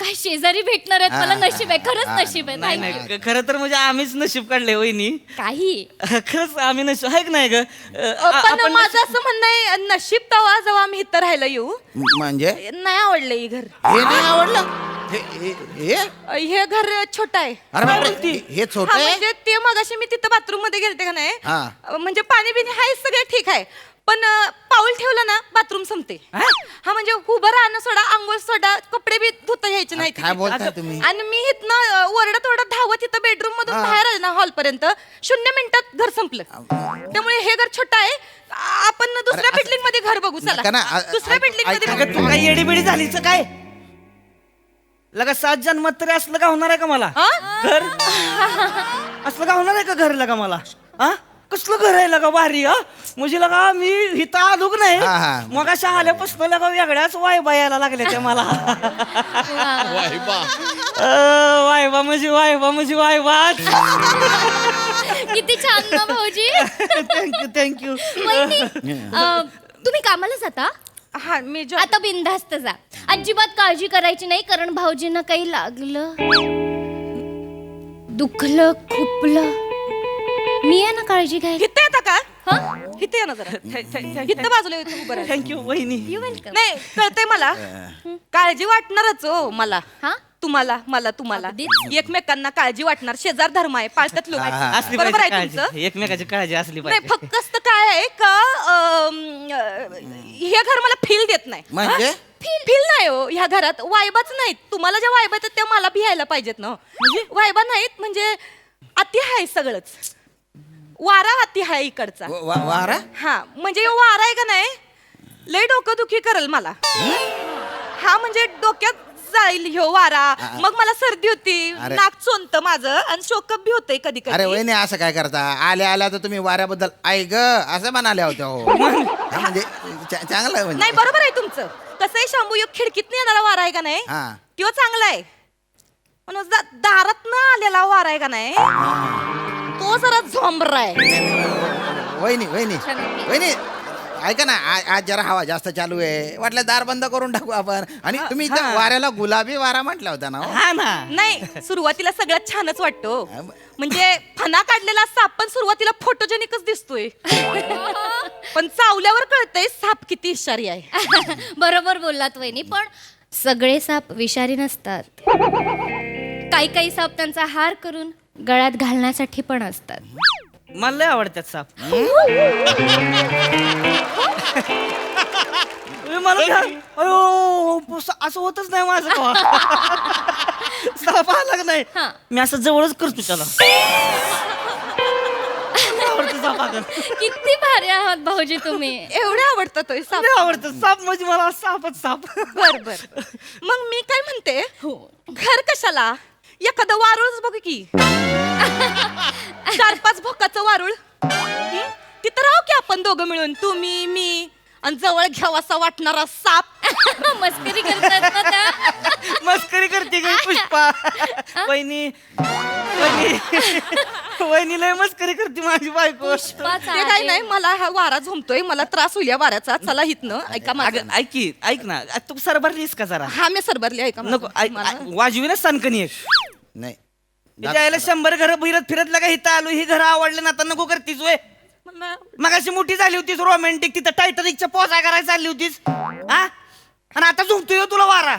काय शेजारी भेटणार आहेत मला. नशीब आहे, खरंच नशीब आहे. नाही Thank you. नाही, खरं तर म्हणजे आम्हीच नशीब काढले वहिनी. काही खरंच आम्ही नशीब आहे की नाही ग. पण माझं असं म्हणणं आहे, नशीब तवा जेव्हा आम्ही इथं राहायला येऊ, म्हणजे नाही आवडलं हे घर. हे नाही आवडलं. हे हे घर छोटं आहे. अरे बापरे, हे छोटं हा, आहे. म्हणजे ते मगाशी मी तिथं बाथरूम मध्ये गेलते का नाही, हा. म्हणजे पाणी बिणी हाय सगळं ठीक आहे, पण पाऊल ठेवलं ना बाथरूम संपते. हा, म्हणजे उभं राहणं सोडा, आंघोळ सोडा, कपडे बी धुता घ्यायचे नाही. काय बोलताय तुम्ही? आणि मी इथनं ओरडत धावत इथं बेडरूम मधून बाहेर आले ना हॉल पर्यंत, 0 मिनिटात घर संपलं. त्यामुळे हे घर छोटं आहे. आपण दुसऱ्या बिल्डिंग मध्ये घर बघू. नका चला ना. दुसऱ्या बिल्डिंग अगं, मध्ये. तू काय येडीबिडी झालीच काय. लगा 7 जन्मात तरी असलं का होणार आहे का मला घर. असलं का होणार आहे का घर लगा मला. हा, कसलं घर आहे लगा भारी. हा, म्हणजे लगा मी इथं आलो की नाही, मग अशा आल्यापासून लगा वेगळ्याच वायबा यायला लागल्या त्या मला. वायबा म्हणजे वायबा. किती छान ना भाऊजी. थँक्यू. वहिनी, तुम्ही कामाला जाता. हा, मी आता बिनधास्त जा, अजिबात काळजी करायची नाही. कारण भाऊजींना काही लागलं, दुखलं, खुपलं, मी आहे ना काळजी घ्यायला. इथं येता का. हा? इथं ये ना जरा. इथं बाजूला येतो उभं राहा. थँक्यू वहिनी. You welcome. नाही, कळतंय मला. काळजी वाटणारच हो मला. हा, तुम्हाला, मला, तुम्हाला अगदीच. एकमेकांना काळजी वाटणार. शेजार धर्म आहे, पाळतात लोक. असली बरोबर पाहिजे आहे तुमचं. काळजी, एकमेकाची काळजी असली नाही, पाहिजे. फक्त काय आहे का, हे घर मला फील देत नाही. म्हणजे फील नाही हो ह्या घरात. वायबाच नाहीत. तुम्हाला ज्या वायबा आहेत त्या मला भियायला पाहिजेत ना. म्हणजे वायबा नाहीत, म्हणजे अति आहे सगळंच. वारा हाती आहे इकडचा वारा हा म्हणजे ह्यो वारा आहे का नाही लय डोकंदुखी करल मला हा म्हणजे डोक्यात जाईल ह्यो वारा मग मला सर्दी होती अरे. नाक चोंत माझं आणि शोकअप बी होतंय कधी अरे कधी वहिनी असं काय करता आल्या आल्या तर तुम्ही वाऱ्याबद्दल ऐक असं म्हणाल्या होत्या हो हा, म्हणजे चांगलं आहे नाही म्हणजे बरोबर आहे तुमचं कसं आहे शांभू ह्यो खिडकीत येणारा वारा आहे का नाही हा. तो चांगला आहे पण दारात न आलेला वारा आहे का नाही तो जरा झोंबरा आहे वहिनी वहिनी वहिनी ऐका ना आज जरा हवा जास्त चालू आहे वाटलं दार बंद करून टाकू आपण आणि तुम्ही इथं वाऱ्याला गुलाबी वारा म्हटला होता ना हो? हा ना नाही सुरुवातीला सगळ्यात छानच वाटतो म्हणजे फणा काढलेला साप पण सुरुवातीला फोटोजेनिकच दिसतोय पण चावल्यावर कळतंय साप किती इशारी आहे बरोबर बोललात वहिनी पण सगळे साप विषारी नसतात काही काही साप त्यांचा हार करून गळ्यात घालण्यासाठी पण असतात मला लय आवडतात साप मला अयो असं होतच नाही माझं कवा. साप आला का नाही हा. मी असं जवळच करतो त्याला आवडतं साप आलं. किती भारी आहात भाऊजी तुम्ही एवढे आवडतं तो साप लय आवडतं साप म्हणजे मला सापच साप बर बर मग मी काय म्हणते घर कशाला एखादं वारुळच बघ की 4-5 भोकाचं वारुळ तिथं राहू की आपण दोघं मिळून तुम्ही मी आणि जवळ घ्यावासा वाटणारा साप मस्करी करतात ना त्या मस्करी करते ग पुष्पा वहिनी वहिनी लय मस्करी करते माझी बायको पुष्पाचा ते काय आहे. नाही मला हा वारा झोमतोय मला त्रास होईल या वाऱ्याचा चला हितनं ऐका माझं अगं, ऐक की, ऐक ना तू सरभरलीस का जरा हा मी सरबरली ऐका नको माझं. वाजवी ना सनकनी एक नाही यायला 100 घर फिरत लागा इथं आलो ही घर आवडले ना आता नको करतीस वय मला- मग अशी मोठी झाली होतीस रोमॅन्टिक तिथं टायटनिकच्या पोचा करायला चालली होतीस हा आणि आता झुमतोय हो तुला वारा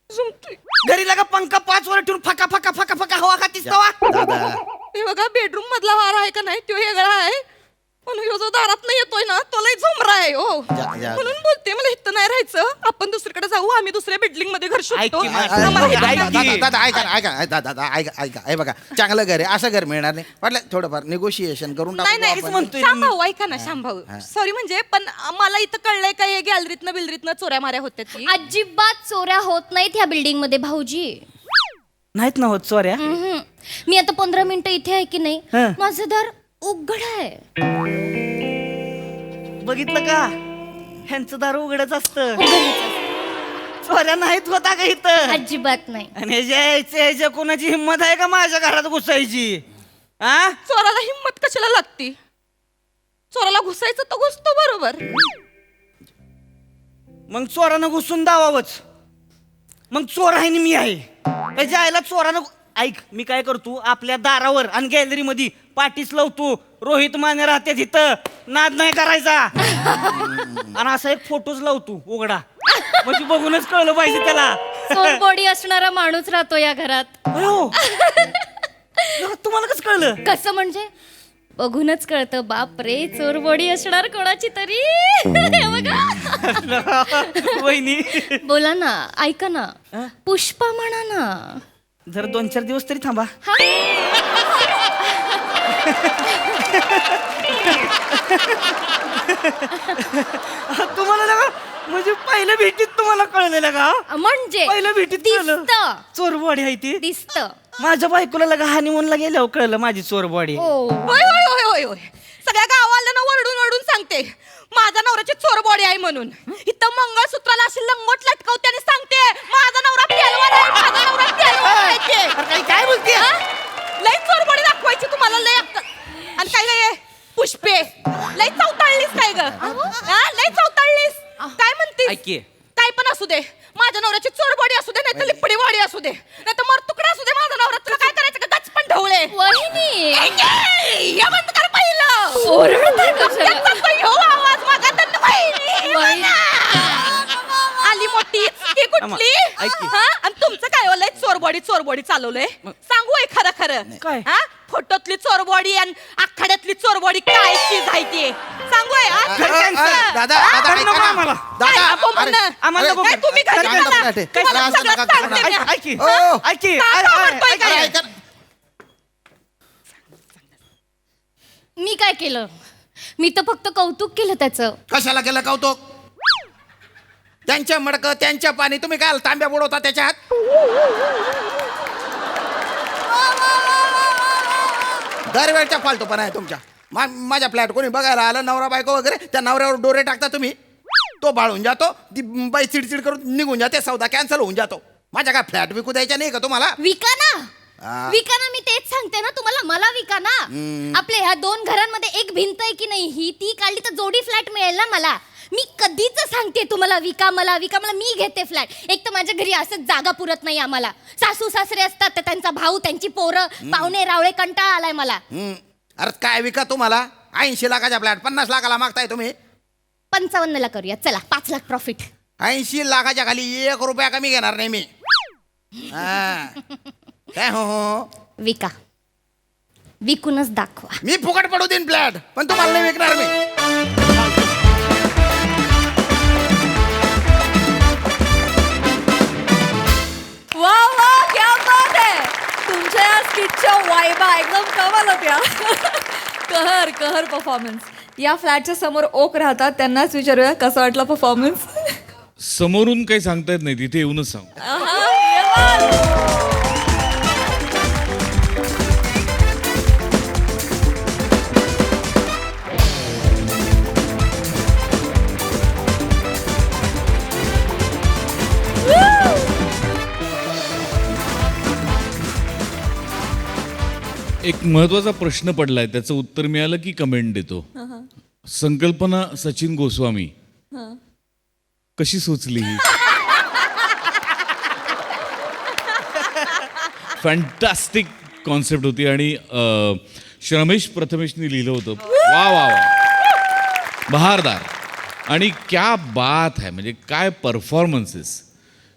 झोमतोय. घरी लागा पंखा 5 वर ठेवून फका फका फका फका हवा खातीस तवा दादा हे बघा बेडरूम मधला वारा आहे का नाही तो वेगळा आहे पण ह्यो जो दारात नाही येतोय ना तो लय झोमरा आहे हो जा. म्हणून बोलते मला इथं नाही राहायचं आपण दुसरीकडे जाऊ आम्ही दुसऱ्या बिल्डिंग मध्ये घर शोधतो ऐक की, आम्हाला इथं ऐक नाही- की. दादा ऐका ऐका दादा ऐका ऐका हे बघा चांगलं घर आहे असं घर मिळणार नाही वाटलं थोडंफार निगोशिएशन करून नाही टाकू नाही आपण. म्हणतोय श्याम भाऊ ऐका ना श्याम भाऊ सॉरी म्हणजे पण मला इथं कळलंय का हे गॅलरीतनं बिलरीतनं चोऱ्या माऱ्या होत्या ती अजिबात चोऱ्या होत नाहीत ह्या बिल्डिंग मध्ये भाऊजी नाहीत ना होत चोऱ्या हम्म. मी आता 15 मिनिटं इथे आहे की नाही हं. माझं दार उघड आहे बघितलं का ह्यांचं दार उघडच असतं चोऱ्या नाहीत होता का इथं अजिबात नाही आणि ह्याच्या कोणाची हिंमत आहे का माझ्या घरात घुसायची हा चोराला हिंमत कशाला लागती चोराला घुसायचं तर घुसतो बरोबर मग चोरानं घुसून दावावच मग चोर आहे आणि मी आहे त्याच्या आईला चोरानं ऐक मी काय करतो आपल्या दारावर आणि गॅलरी मध्ये पाठीच लावतो रोहित माने राहते तिथं नाद नाही करायचा आणि असा एक फोटोच लावतो उघडा म्हणजे बघूनच कळलं पाहिजे त्याला चोर बॉडी असणारा माणूस राहतो या घरात अयो तुम्हाला कसं कळलं कसं म्हणजे बघूनच कळतं बाप रे चोर बॉडी असणार कोणाची तरी हे बघा. वहिनी बोला ना ऐका ना पुष्पा म्हणा ना जर 2-4 दिवस तरी थांबा तुम्हाला लगा म्हणजे पहिल्या भेटीत तुम्हाला कळलेलं का म्हणजे पहिल्या भेटीत कळलं दिसतं चोरबॉडी आहे ती दिसतं माझ्या बायकोला लगा हनीमूनला गेल्यावर कळलं माझी चोरबॉडी हो होय होय होय होय होय सगळ्या गावाला वरडून वरडून सांगते माझा नवऱ्याची चोर बॉडी आहे म्हणून इथं मंगळसूत्राला अशी लंगोट लटकवते आणि सांगते माझा नवरा पेलवान आहे माझा नवरा पेलवान आहे ते. काय बोलते हा? लय चोर बॉडी दाखवायची तुम्हाला लय आणि काय काय पुष्पे लय चौताळलीस काय ग हा? लय चौताळलीस काय म्हणतीस ऐक की. काय पण असू दे माझ्या नवऱ्याची चोर बॉडी असू दे नाही तर लिपडी बॉडी असू दे नाही तर मर तुकडा असू दे माझा नवरा तुला काय करायचं का गचपण ढवळे वहिनी हे बंद कर पहिलं ओरडताय कशाला? त्याचा तो ह्यो आवाज माझा तर वहिनी वहिनी. आली मोठी की कुठली ऐक की. हा? आणि तुमचं काय होलंय चोर बॉडी चालवलंय सांगू आहे खरं खरं काय? हा फोटोतली चोर बॉडी आणि आखाड्यातली चोर बॉडी काय चीज आहे ती सांगू आहे हा? दादा दादा हा? ऐका ना. आम्हाला. दादा काय आपण अरे, म्हणणं? आम्हाला नको काय कर. तुम्ही घरी काय चला. नको कर. तुम्हाला असं सगळं नका करू सांगते ना. मी. ऐक की. ओ. ऐक की. का ऐक- आवडतोय ऐक- काय? ऐका मी काय केलं? मी तर फक्त कौतुक केलं त्याचं. कशाला केलं कौतुक? त्यांच्या मडकं त्यांच्या पाणी, तुम्ही काय तांब्या बुडवता त्याच्यात? दरवेळच्या फालतूपणा आहे तुमच्या. माझ्या फ्लॅट कोणी बघायला आलं, नवरा बायको वगैरे, त्या नवऱ्यावर डोरे टाकता तुम्ही. तो बाळून जातो, ती बाई चिडचिड करून निघून जाते, सौदा कॅन्सल होऊन जातो. माझ्या काय फ्लॅट विकू द्यायच्या नाही का तुम्हाला? विका ना, हा. विका ना. मी तेच सांगते ना तुम्हाला, मला विका ना. आपल्या ह्या 2 घरांमध्ये एक भिंत आहे की नाही, ही ती काढली तर जोडी फ्लॅट मिळेल ना मला. मी कधीच सांगते तुम्हाला, विका मला, विका मला. मी घेते फ्लॅट. एक तर माझ्या घरी असंच जागा पुरत नाही आम्हाला. सासू सासरे असतात, तर त्यांचा भाऊ, त्यांची पोरं, पाहुणे रावळे, कंटाळा आलाय मला. अरे काय विका तुम्हाला? 80 लाखाच्या फ्लॅट 50 लाखाला मागताय तुम्ही. 55 ला करूया, चला. 5 लाख प्रॉफिट. 80 लाखाच्या खाली 1 रुपया कमी घेणार नाही मी. हा. काय हो, विका, विकूनच दाखवा. मी फुकट पडू देईन फ्लॅट, पण तुम्हाला नाही विकणार मी. वा वा, क्या बात आहे. तुमच्या या स्किटच्या वायबा एकदम कमाल होत्या. कहर कहर परफॉर्मन्स. या फ्लॅटच्या समोर ओक राहतात, त्यांनाच विचारूया कसा वाटला परफॉर्मन्स. समोरून काही सांगता येत नाही, तिथे येऊनच सांग. एक महत्वाचा प्रश्न पडलाय, त्याचं उत्तर मिळालं की कमेंट देतो. संकल्पना सचिन गोस्वामी कशी सुचली ही? फॅन्टास्टिक कॉन्सेप्ट होती आणि रमेश प्रथमेशनी लिहिलं होतं. वा वा वा, बहारदार. आणि क्या बात है, म्हणजे काय परफॉर्मन्सेस.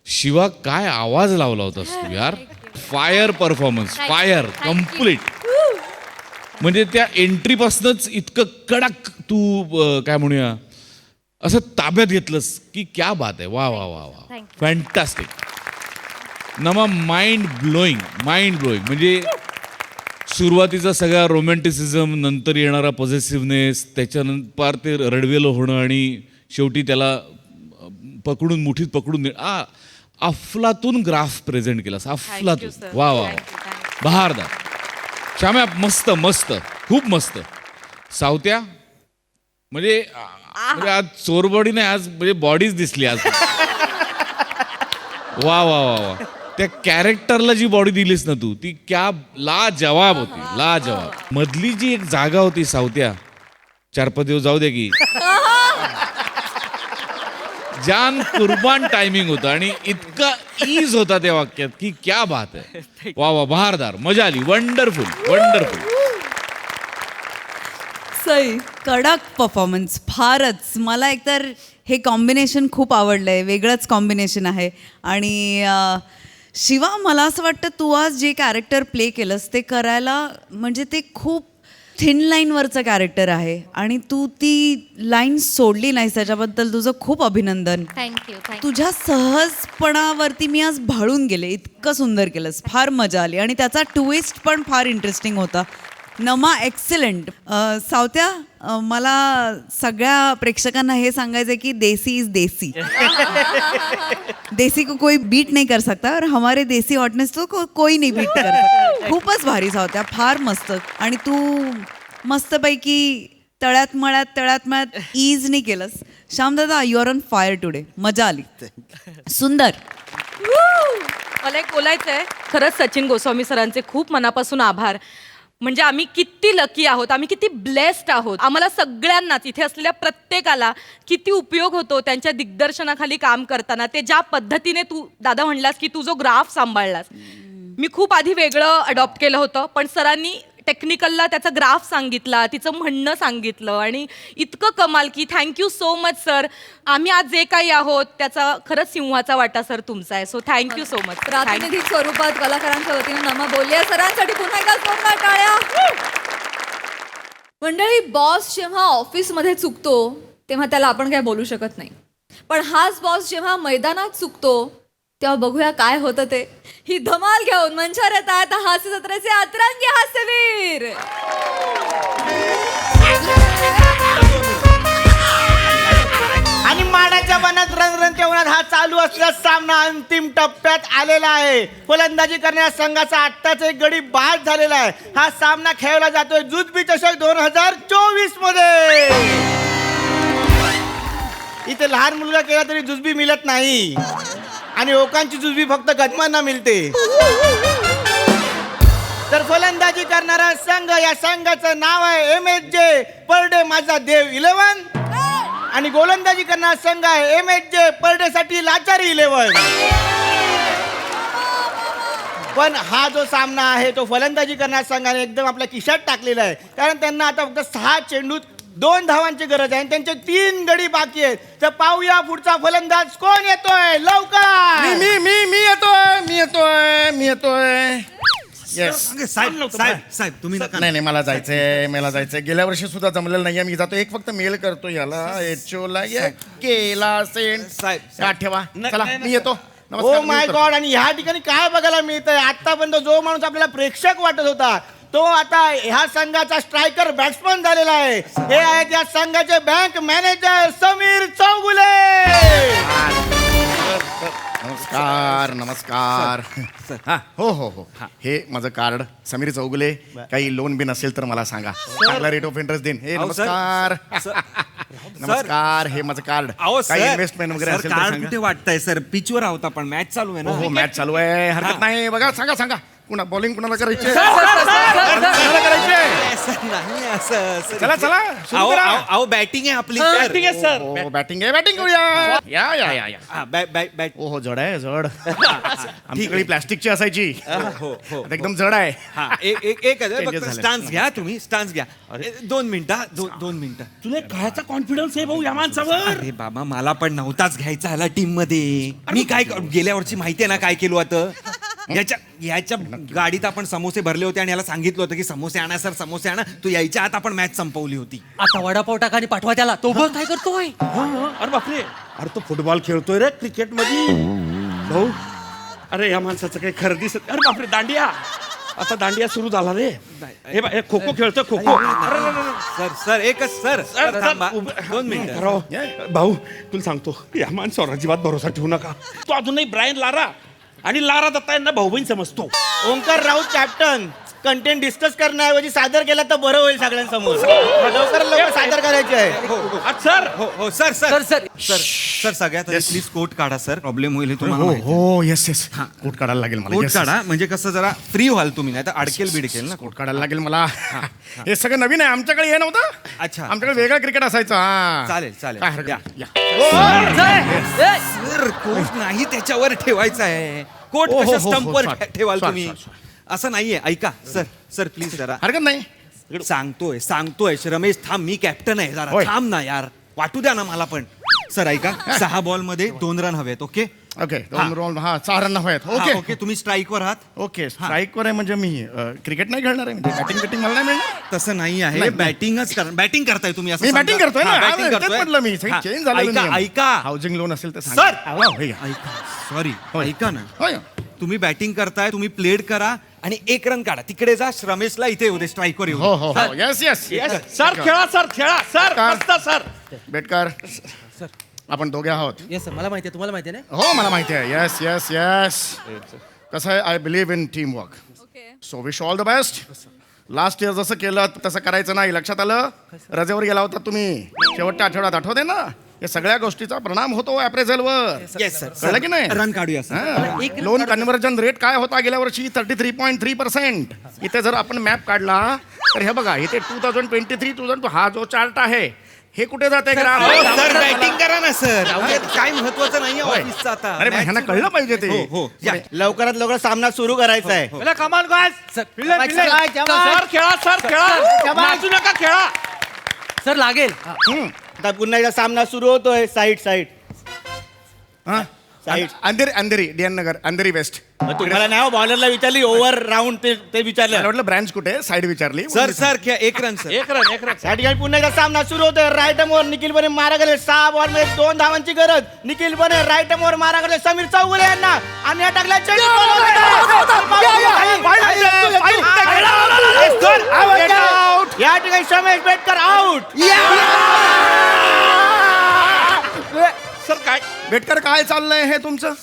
शिवा, काय आवाज लावला होतास तू यार. Fire performance, fire complete. म्हणजे त्या एंट्रीपासूनच इतकं कडक तू काय म्हणूया असं ताब्यात घेतलंस की क्या बात आहे. वा वा वा वा, फॅन्टास्टिक. नमा, माइंड ब्लोईंग, माइंड ब्लोईंग. म्हणजे सुरुवातीचा सगळा रोमॅन्टिसिझम, नंतर येणारा पॉझिटिव्हनेस, त्याच्यानंतर पार ते रडवेलं होणं आणि शेवटी त्याला पकडून, मुठीत पकडून अफलातून ग्राफ प्रेझेंट केलास. अफलातून. वा वा, बहारदार. श्याम्या, मस्त मस्त, खूप मस्त. सावत्या, म्हणजे आज चोरबॉडी नाही, आज म्हणजे बॉडीच दिसली आज. वा वा वा वा. त्या कॅरेक्टरला जी बॉडी दिलीस ना तू, ती क्या लाजवाब होती, लाजवाब. मधली जी एक जागा होती सावत्या, 4-5 दिवस जाऊ दे की, जान कुर्बान टायमिंग होता आणि इतका ईज होता त्या वाक्यात की क्या बात आहे. वा वा, बहारदार, मजा आली. Wonderful, wonderful. सई, कडक परफॉर्मन्स, फारच. मला एकतर हे कॉम्बिनेशन खूप आवडलंय, वेगळंच कॉम्बिनेशन आहे. आणि शिवा, मला असं वाटतं तू आज जे कॅरेक्टर प्ले केलंस ते करायला, म्हणजे ते खूप थिन लाईनवरचं कॅरेक्टर आहे आणि तू ती लाईन सोडली नाहीस, त्याच्याबद्दल तुझं खूप अभिनंदन. थँक्यू. तुझ्या सहजपणावरती मी आज भाळून गेले. इतकं सुंदर केलंस, फार मजा आली. आणि त्याचा ट्विस्ट पण फार इंटरेस्टिंग होता. नमा, एक्सलंट. सावत्या, मला सगळ्या प्रेक्षकांना हे सांगायचं आहे की देसी इज देसी. देसी को कोई बीट नहीं कर सकता और हमारे देसी हॉटनेस तो कोई नहीं बीट कर सकता. खूपच भारी सावत्या, फार मस्त. आणि तू मस्तपैकी तळ्यात मळ्यात इजनी केलंस. श्यामदादा, you are on fire today. मजा आली, सुंदर. मला एक बोलायचं आहे. खरंच सचिन गोस्वामी सरांचे खूप मनापासून आभार. म्हणजे आम्ही किती लकी आहोत, आम्ही किती ब्लेस्ड आहोत. आम्हाला सगळ्यांनाच, इथे असलेल्या प्रत्येकाला किती उपयोग होतो त्यांच्या दिग्दर्शनाखाली काम करताना. ते ज्या पद्धतीने तू दादा म्हणलास की तू जो ग्राफ सांभाळलास, मी खूप आधी वेगळं अडॉप्ट केलं होतं, पण सरांनी टेक्निकलला त्याचा ग्राफ सांगितला, तिचं म्हणणं सांगितलं आणि इतकं कमाल की थँक्यू सो मच सर. आम्ही आज जे काही आहोत त्याचा खरंच सिंहाचा वाटा सर तुमचा आहे. So thank you so much. प्रातिनिधिक स्वरूपात कलाकारांच्या वतीने नमा बोलल्या सरांसाठी पुन्हा एकदा जोरदार टाळ्या. मंडळी, बॉस जेव्हा ऑफिसमध्ये चुकतो तेव्हा त्याला आपण काय बोलू शकत नाही, पण हाच बॉस जेव्हा मैदानात चुकतो तेव्हा बघूया काय होतं ते. ही धमाल घेऊन मंचावर येत आहेत हास्य जत्रेचे अतरंगी हास्यवीर. आणि माडाच्या बनात रणरणच्या उन्हात हा चालू असलेला सामना अंतिम टप्प्यात आलेला आहे. फलंदाजी करण्यास संघाचा आत्ताच एक गडी बाद झालेला आहे. हा सामना खेळला जातोय जुजबी चषक 2024 मध्ये. इथे लहान मुलगा केला तरी जुजबी मिळत नाही आणि ओकांची जुजबी फक्त गजमांना मिळते. तर फलंदाजी करणारा संघ, या संघाचं नाव आहे MHJ पर डे माझा देव 11 आणि गोलंदाजी करणारा संघ आहे MHJ पर डे साठी लाचारी 11. पण हा जो सामना आहे तो फलंदाजी करणाऱ्या संघाने एकदम आपल्या खिशात टाकलेला आहे, कारण त्यांना आता फक्त 6 चेंडूत 2 धावांची गरज आहे आणि त्यांचे 3 गडी बाकी आहेत. तर पाहूया पुढचा फलंदाज कोण येतोय लवकर. मी येतोय येस. साहेब तुम्ही नका. नाही मला जायचंय. गेल्या वर्षी सुद्धा जमलेलं नाहीये. मी जातो, एक फक्त मेल करतो याला एचओला केला सेंट ठेवा. चला मी येतो. Oh my God. आणि ह्या ठिकाणी काय बघायला मिळतंय, आतापर्यंत जो माणूस आपल्याला प्रेक्षक वाटत होता तो आता ह्या संघाचा स्ट्रायकर बॅट्समन झालेला आहे. हे आहेत या संघाचे बँक मॅनेजर समीर चौगुले. नमस्कार. हा हो हे माझं कार्ड समीर चौगुले. काही लोन बिन असेल तर मला सांगा, चांगला रेट ऑफ इंटरेस्ट देईन. हे नमस्कार. नमस्कार. हे माझं कार्ड. काही इन्व्हेस्टमेंट वगैरे असेल तर सांगा. कुठे वाटतंय सर? पिचवर आहोत आपण, मॅच चालू आहे ना. हो मॅच चालू आहे, हरकत नाही. बघा सांगा कुणा बॉलिंग कुणाला करायची. चला सुरू करा. अहो बॅटिंग आहे आपली. बॅटिंग करूया. या. हो जड आहे जड. आमच्याकडे प्लास्टिकची असायची, आता एकदम जड आहे. एक Changes झाले. स्टान्स घ्या तुम्ही, स्टान्स घ्या. 2 मिनिटं. तुला कायचा कॉन्फिडन्स आहे भाऊ या माणसावर? अरे बाबा, मला पण नव्हताच घ्यायचा ह्याला टीम मध्ये. मी काय गेल्या वर्षी माहितीये ना काय केलं होतं. याच्या गाडीत आपण समोसे भरले होते आणि याला सांगितलं होतं की समोसे आणा सर, समोसे आणा. तो यायच्या आत आपण मॅच संपवली होती. आता वडापाव टाका आणि पाठवा त्याला. तो बघ काय करतोय. अरे बापरे, अरे तो फुटबॉल खेळतोय रे क्रिकेट मध्ये भाऊ. अरे या माणसाचं काही खरं दिसत. अरे बापरे, दांडिया. आता दांडिया सुरू झाला रे. हे खो खो खेळतोय खो खो. सर एकच सर 2 मिनिटं. भाऊ तुला सांगतो, या माणसावर अजिबात भरोसा ठेवू नका. तो अजूनही ब्रायन लारा आणि लारा दत्ता यांना भाऊ बहीण समजतो. Omkar Raut captain, content discuss करण्याऐवजी सादर केला तर बरं होईल सगळ्यांसमोर. लवकर सादर करायचे आहे. सर हो सर सगळ्यात प्लीज कोट काढा सर. प्रॉब्लेम होईल तुम्हाला माहिती आहे. हो येस कोट काढायला लागेल मला. कोट Yes, काढा म्हणजे कसं जरा फ्री व्हाल तुम्ही, नाही तर अडकेल बिडकेल ना. कोट काढायला लागेल मला. हे सगळं नवीन आहे, आमच्याकडे हे नव्हतं. अच्छा. आमच्याकडे वेगळा क्रिकेट असायचा. हा. चालेल काय हरकत या. नाही. या. सर कोट नाही त्याच्यावर ठेवायचा आहे. कोट हो, कशा हो, स्टंपवर sorry. ठेवाल Sorry, तुम्ही. असं नाहीये. ऐका सर प्लीज जरा. हरकत नाही. सांगतोय रमेश थांब, मी कॅप्टन आहे जरा होय. थांब ना यार, वाटू द्या ना मला पण. सर ऐका, 6 बॉल मध्ये 2 रन हवेत. Okay okay 2 run. हा 4 रन हवेत. ओके ओके तुम्ही स्ट्राईकवर आहात. ओके स्ट्राईकवर आहे म्हणजे मी क्रिकेट नाही खेळणार आहे, म्हणजे बॅटिंग मला नाही मिळणार. तसं नाही आहे. नाही. बॅटिंग करताय तुम्ही. असं मी बॅटिंग समजा. करतोय ना. हा, batting तेच करतोय. म्हटलं मी. हा, चेंज झालं. ऐका हाऊसिंग लोन असेल तर सर सांगा. ऐका सॉरी होय. ऐका ना, होय. तुम्ही बॅटिंग करताय, तुम्ही प्लेड करा आणि 1 रन काढा. तिकडे जा, रमेशला इथे येऊ दे, स्ट्राईकवर येऊ हो दे. हो येस सर खेळा सर मस्त सर. बेटकर आपण दोघे आहोत. येस सर, मला माहिती आहे, तुम्हाला माहिती आहे ना. हो मला माहिती आहे. येस कसं आहे, I believe in team work. So wish all the best. Last year जसं केलं तसं करायचं नाही, लक्षात आलं. रजेवर गेला होता तुम्ही शेवटच्या आठवड्यात, आठवते ना. या सगळ्या गोष्टीचा परिणाम होतो अप्रेझलवर. Yes sir. कळलं की नाही. रन काढूया सर. लोन कन्व्हर्जन रेट काय होता गेल्या वर्षी 33.3%. इथे जर आपण मॅप काढला तर हे बघा, इथे 2023 हा जो चार्ट आहे हे कुठे जाते ग्राफ. सर बॅटिंग करा ना सर. काय महत्वाचं नाही होय. ऑफिसचं आता. अरे पण ह्यांना कळलं पाहिजे ते. हो या. लवकरात लवकर सामना सुरू करायचा आहे. कमाल गायस. सर खेळा नाचू नका, खेळा. सर लागेल. आता पुन्हा एकदा सामना सुरू होतोय. साईड अंधेरी DN नगर, अंधेरी वेस्ट. तुम्हाला नाही बॉलरला विचारली ओव्हर राऊंड ते मला विचारलं. वाटलं ब्रँच कुठे, साईड विचारली. Sir 1 run sir. एक रन या ठिकाणी पुन्हा एकदा सामना सुरू होतोय. राईट वर निखिल बने मारा गेले. 6 बॉल मध्ये 2 धावांची गरज. निखिल बने राईट वर मारा गेले समीर चौगुले यांना आणि या टाकल्या या ठिकाणी रमेश बेटकर आउट. सर काय बेटकर काय चाललंय हे तुमचं?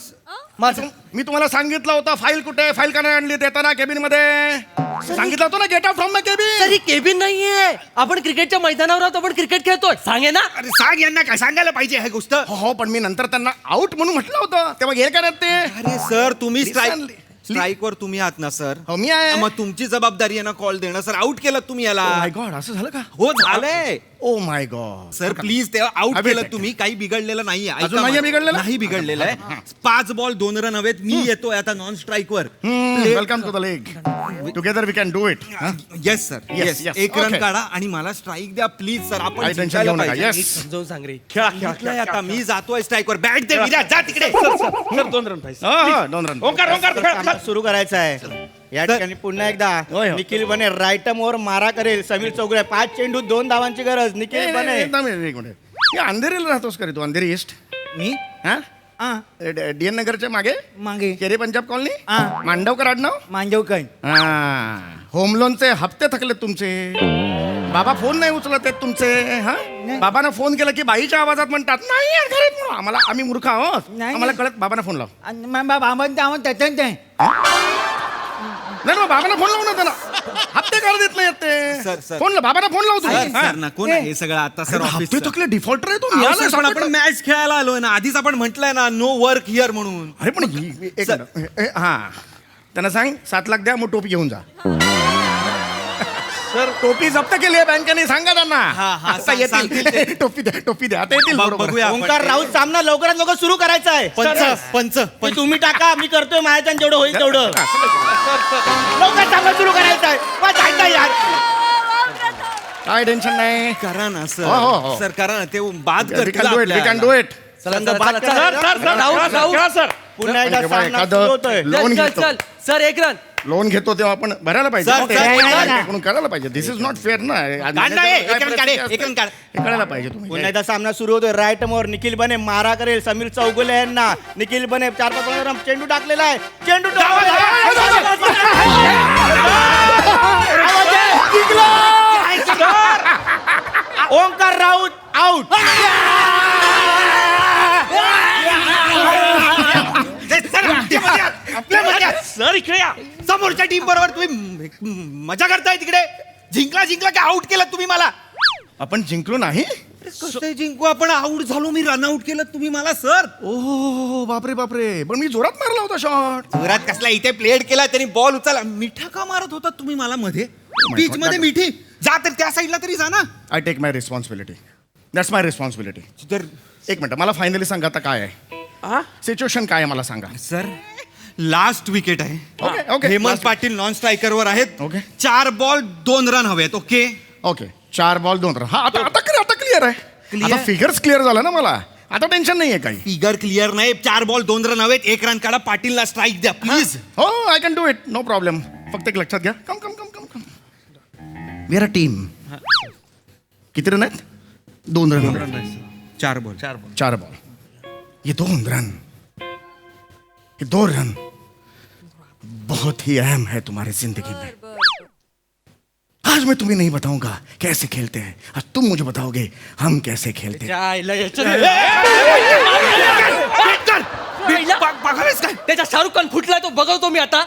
माझं मी तुम्हाला सांगितलं होतं फाईल कुठे, फाईल का नाही आणली देताना केबिन मध्ये सांगितलं होतं ना, get out from the cabin. तरी केबिन नाहीये, आपण क्रिकेटच्या मैदानावर आहोत, आपण क्रिकेट खेळतोय. सांगे ना. अरे सांग यांना काय सांगायला पाहिजे ही गोष्ट. हो पण मी नंतर त्यांना आउट म्हणून म्हटलं होतं, तेव्हा गेले का नाही ते? अरे सर तुम्ही Listen, स्ट्राईक वर तुम्ही आहात ना सर. हो मी आहे. मग तुमची जबाबदारी आहे ना कॉल देणं. सर आउट केलं तुम्ही याला. माय गॉड, असं झालं का? हो झालंय. Oh my God. Sir please तेव्हा आउट अबे, केलं तुम्ही. काही बिघडलेलं नाहीये. ऐका अजून नाहीये मला. बिघडलेलं? नाही बिघडलेलं आहे. 5 बॉल 2 रन हवेत. मी येतोय आता नॉन स्ट्राईक वर. Welcome to the leg. Together we can do it. Yes sir Yes, yes. yes. एक रन Okay. काढा आणि मला स्ट्राईक द्या प्लीज सर. आपण काही टेन्शन जिंकायला घेऊ नका. पाहिजे. Yes. समजावून सांग रे. सांगितलंय आता मी जातोय स्ट्राईक वर. बॅट दे विराट, जा तिकडे. सर 2 रन पाहिजे. 2 रन. ओंकार ओंकार खेळ. सुरू करायचं आहे. या ठिकाणी पुन्हा एकदा होय, हो. निखिल बने राईट वर मारा करेल. समीर चौगुले 5 चेंडू 2 धावांची गरज. निखिल बने एकदम एक मिनिट. या अंधेरीला राहतोस का रे तू? अंधेरी ईस्ट. मी हा डीएन नगरच्या मागे मागे केरी पंजाब कॉलनी. हा. मांडवकर आडनाव. मांजवकण. होम लोनचे हप्ते थकलेत तुमचे. बाबा फोन नाही उचलत आहेत तुमचे. हा बाबांना फोन केला की बाईच्या आवाजात म्हणतात नाही यार घरात म्हणून. आम्हाला आम्ही मूर्ख आहोत, आम्हाला कळत. बाबांना फोन लाव. नाही मग बाबांना फोन लावू ना त्याला. हप्ते काढ देत नाही सर, ते. सर. फोन लाव बाबांना फोन लाव सर तुम्ही. नको ना हे सगळं आता सर ऑफिस. हप्ते थकले डिफॉल्टर आहे पण तो. आपण मॅच खेळायला आलोय ना. आधीच आपण म्हटलंय ना नो वर्क हिअर म्हणून. अरे पण एक मिनिट. हा त्यांना सांग 7 लाख द्या, मग टोपी घेऊन जा. सर टोपी जप्त केली आहे बँकेने, सांगा त्यांना. हा, आता सांगतील येतील. टोपी द्या, टोपी द्या. आता येतील बरोबर. बघूया आपण. ओंकार राऊत सामना लवकरात लवकर सुरू करायचा आहे. पंच ते तुम्ही टाका, मी करतोय माझ्याच्यान जेवढं होईल तेवढं. लवकर सामना सुरू करायचा आहे. बस जायचं यार. काय टेन्शन नाही. करा ना हो, हो, सर. हो. सर करा ना ते बाद we can do it, we can do it. चला, चला, सर चला, सर चला. सर राऊत राऊत खेळा सर. पुन्हा एकदा म्हणजे सामना एखादं सुरू होतोय. लोन घेतो. Sir 1 run. लोन घेतो तेव्हा आपण भरायला पाहिजे. सर, ना ते. सर, बँकेकडून करायला पाहिजे. दिस इज नॉट फेअर ना. काढ ना, एक रन काढ, एक रन काढ. हे कळायला पाहिजे तुम्ही. पुन्हा एकदा सामना सुरू होतोय. राईट मोर निखिल बने मारा करेल समीर चौगुले यांना. निखिल बने 4-5 रन चेंडू टाकलेला आहे. चेंडू ओंकार राऊत आउट. सर इकडे या. समोरच्या टीम बरोबर तुम्ही मजा करताय तिकडे. जिंकला की आउट केलं तुम्ही मला. आपण जिंकलो नाही. कसं जिंकू आपण? आउट झालो मी. रन आउट केलं तुम्ही मला सर. ओ बापरे बापरे. पण मी जोरात मारला होता शॉट. जोरात कसला? इथे प्लेड केला त्यांनी बॉल उचलला. मिठा का मारत होता तुम्ही मला मध्ये? पिच God, मध्ये that- मिठी. जा तर त्या साईडला तरी जा ना. I take my responsibility. That's my responsibility. तर एक मिनिट, मला फायनली सांगा आता काय आहे सिच्युएशन. काय आहे मला सांगा. सर लास्ट विकेट आहे. Okay, okay. Hemant Last- Patil non striker वर आहेत. Okay. 4 बॉल 2 रन हवेत. Okay okay 4 ball 2 run. हा आता आता क्लिअर आहे. Clear? आता फिगर्स क्लिअर झाला ना मला. आता टेन्शन नाहीये काही. फिगर क्लिअर नाही. 4 बॉल 2 रन हवेत. 1 रन काढा. पाटीलला स्ट्राईक द्या प्लीज. हो I can do it. No problem. फक्त एक लक्षात घ्या. Come come come come come. We are a team. किती रन आहेत? 2 रन. 4 ball 4 ball. ये 2 रन, ये 2 रन बहुत ही अहम है तुम्हारी जिंदगी में. आज मैं तुम्हें नहीं बताऊंगा कैसे खेलते हैं. आज तुम मुझे बताओगे हम कैसे खेलते हैं. त्याचा शाहरुख खान फुटलाय तो बघवतो मी आता.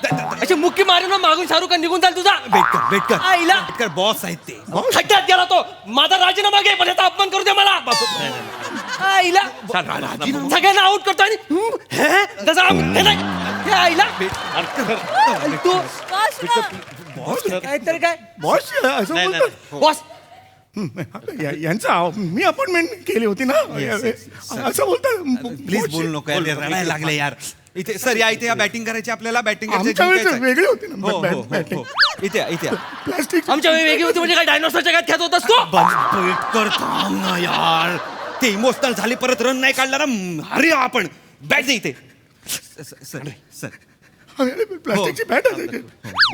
अशी मुक्की मारून मागून शाहरुख खान निघून जाईल तुझा. आईला बेटकर बॉस आहेत ते. खड्ड्यात गेला तो. माझा राजीनामा घे पण याचा अपमान करू दे मला. आईला सगळ्यांना आउट करतो आणि त्याचा हे नाही. हे आईला तू काहीतरी काय बॉस असं बोलतात. बॉस. यांचा मी अपॉइंटमेंट केली होती ना. असं बोलतात. प्लीज बोल नको यार. रडायला लागले यार. इथे सर या. इथे या. बॅटिंग करायची आपल्याला. बॅटिंग आमच्या वेळेस वेगळी होती ना. हो हो हो. इथे या, इथे या. प्लास्टिक. आमच्या वेळी वेगळी होती म्हणजे काय डायनोसरच्या काय खेळत होतास तू. बेटकर थांब ना यार. ते इमोशनल झाले. परत रन नाही काढला ना. अरे आपण बॅट दे इथे. सर सर प्लास्टिकची बॅट असायची.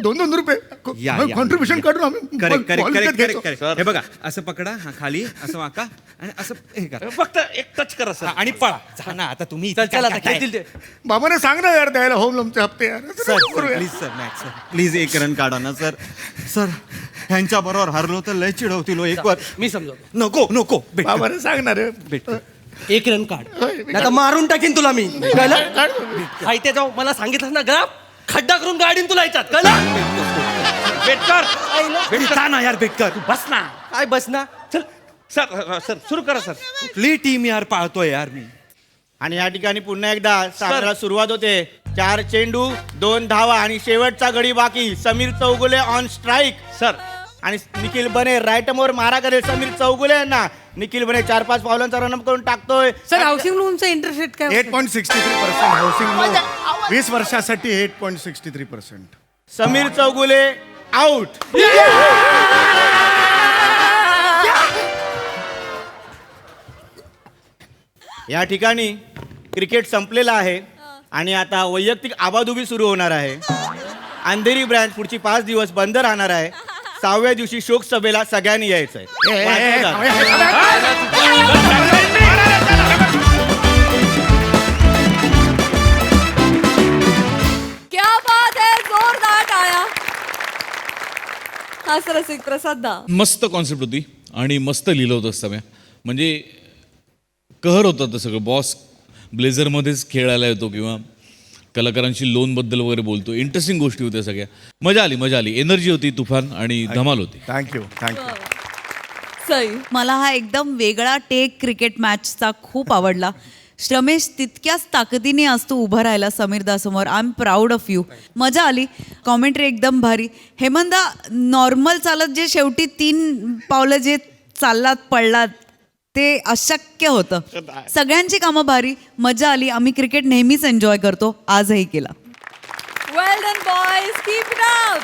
2-2 रुपये या. कॉन्ट्रीब्युशन काढून आम्ही करेक्ट ball विकत करेक्ट घ्यायचो. करेक्ट. हे बघा असं पकडा. हा खाली असं वाका आणि असं हे करा. फक्त एक टच करा सर. हा, आणि पळा. जा ना आता तुम्ही चल इथे चल काय आता करताय? खेळतील ते. बाबाने सांग ना यार द्यायला होम लोनचे हप्ते यार. असं सर नको करू यार. Please sir match sir please 1 run काढा ना सर. सर ह्यांच्या बरोबर हरलो तर लय चिडवतील हो एक वर. मी समजवतो. नको नको भेट. बाबाने सांगणार एक रन काढ आता मारून टाकीन तुला मी कळलं माहिती जाऊ मला सांगितलं ना ग्राफ खड्डा करून गाडीन तुला याच्यात कळलं बेटकर ना यार बेटकर. तू बस ना काय बस ना चल सर सर सुरू करा सर. कुठली टीम यार पाळतोय यार मी. आणि या ठिकाणी पुन्हा एकदा सामन्याला सुरुवात होते. 4 चेंडू 2 धावा आणि शेवटचा गडी बाकी. Sameer Chougule on strike sir आणि निखिल बने राईट मोर मारा करेल समीर चौगुले यांना. निखिल बने 4-5 पावलांचा रनअप करून टाकतोय. सर हाऊसिंग लोनचं इंटरेस्ट रेट काय 8.63% हाऊसिंग लोन 20 वर्षासाठी 8.63%. समीर चौगुले आउट. या ठिकाणी क्रिकेट संपलेलं आहे आणि आता वैयक्तिक आबाधुबी सुरू होणार आहे. अंधेरी ब्रँच पुढची 5 दिवस बंद राहणार आहे. 6व्या दिवशी शोक सभेला सगळ्यांनी यायचंय. क्या बात है, जोरदार टाळ्या. हा रसिक प्रसाद दा. मस्त कॉन्सेप्ट होती आणि मस्त लिहिलं होतं सम्या. म्हणजे कहर होतं ते सगळं. बॉस ब्लेझरमध्येच खेळायला येतो किंवा कलाकारांशी लोनबद्दल वगैरे बोलतो. इंटरेस्टिंग गोष्टी होत्या सगळ्या. मजा आली. एनर्जी होती तुफान आणि धमाल होती. थँक्यू. सई. मला हा एकदम वेगळा टेक क्रिकेट मॅचचा खूप आवडला. श्रमेश तितक्याच ताकदीने आज तू उभं राहिला समीरदा समोर. I am proud of you. मजा आली. कॉमेंट्री एकदम भारी. हेमंदा नॉर्मल चालत जे शेवटी 3 पावलं जे चाललात पडलात ते अशक्य होतं. सगळ्यांची कामं भारी. मजा आली. आम्ही क्रिकेट नेहमीच एन्जॉय करतो. आजही केला. Well done boys, keep it up.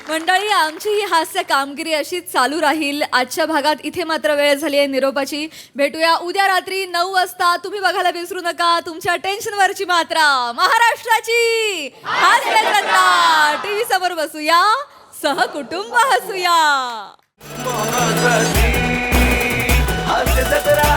मंडळी, आमची ही हास्य कामगिरी अशीच चालू राहील. आजच्या भागात इथे मात्र वेळ झाली आहे निरोपाची. भेटूया उद्या रात्री 9 वाजता. तुम्ही बघायला विसरू नका तुमच्या टेन्शनवरची मात्रा महाराष्ट्राची हास्य जत्रा. टीव्ही समोर बसूया, सहकुटुंब हसूया. हास्य जत्रा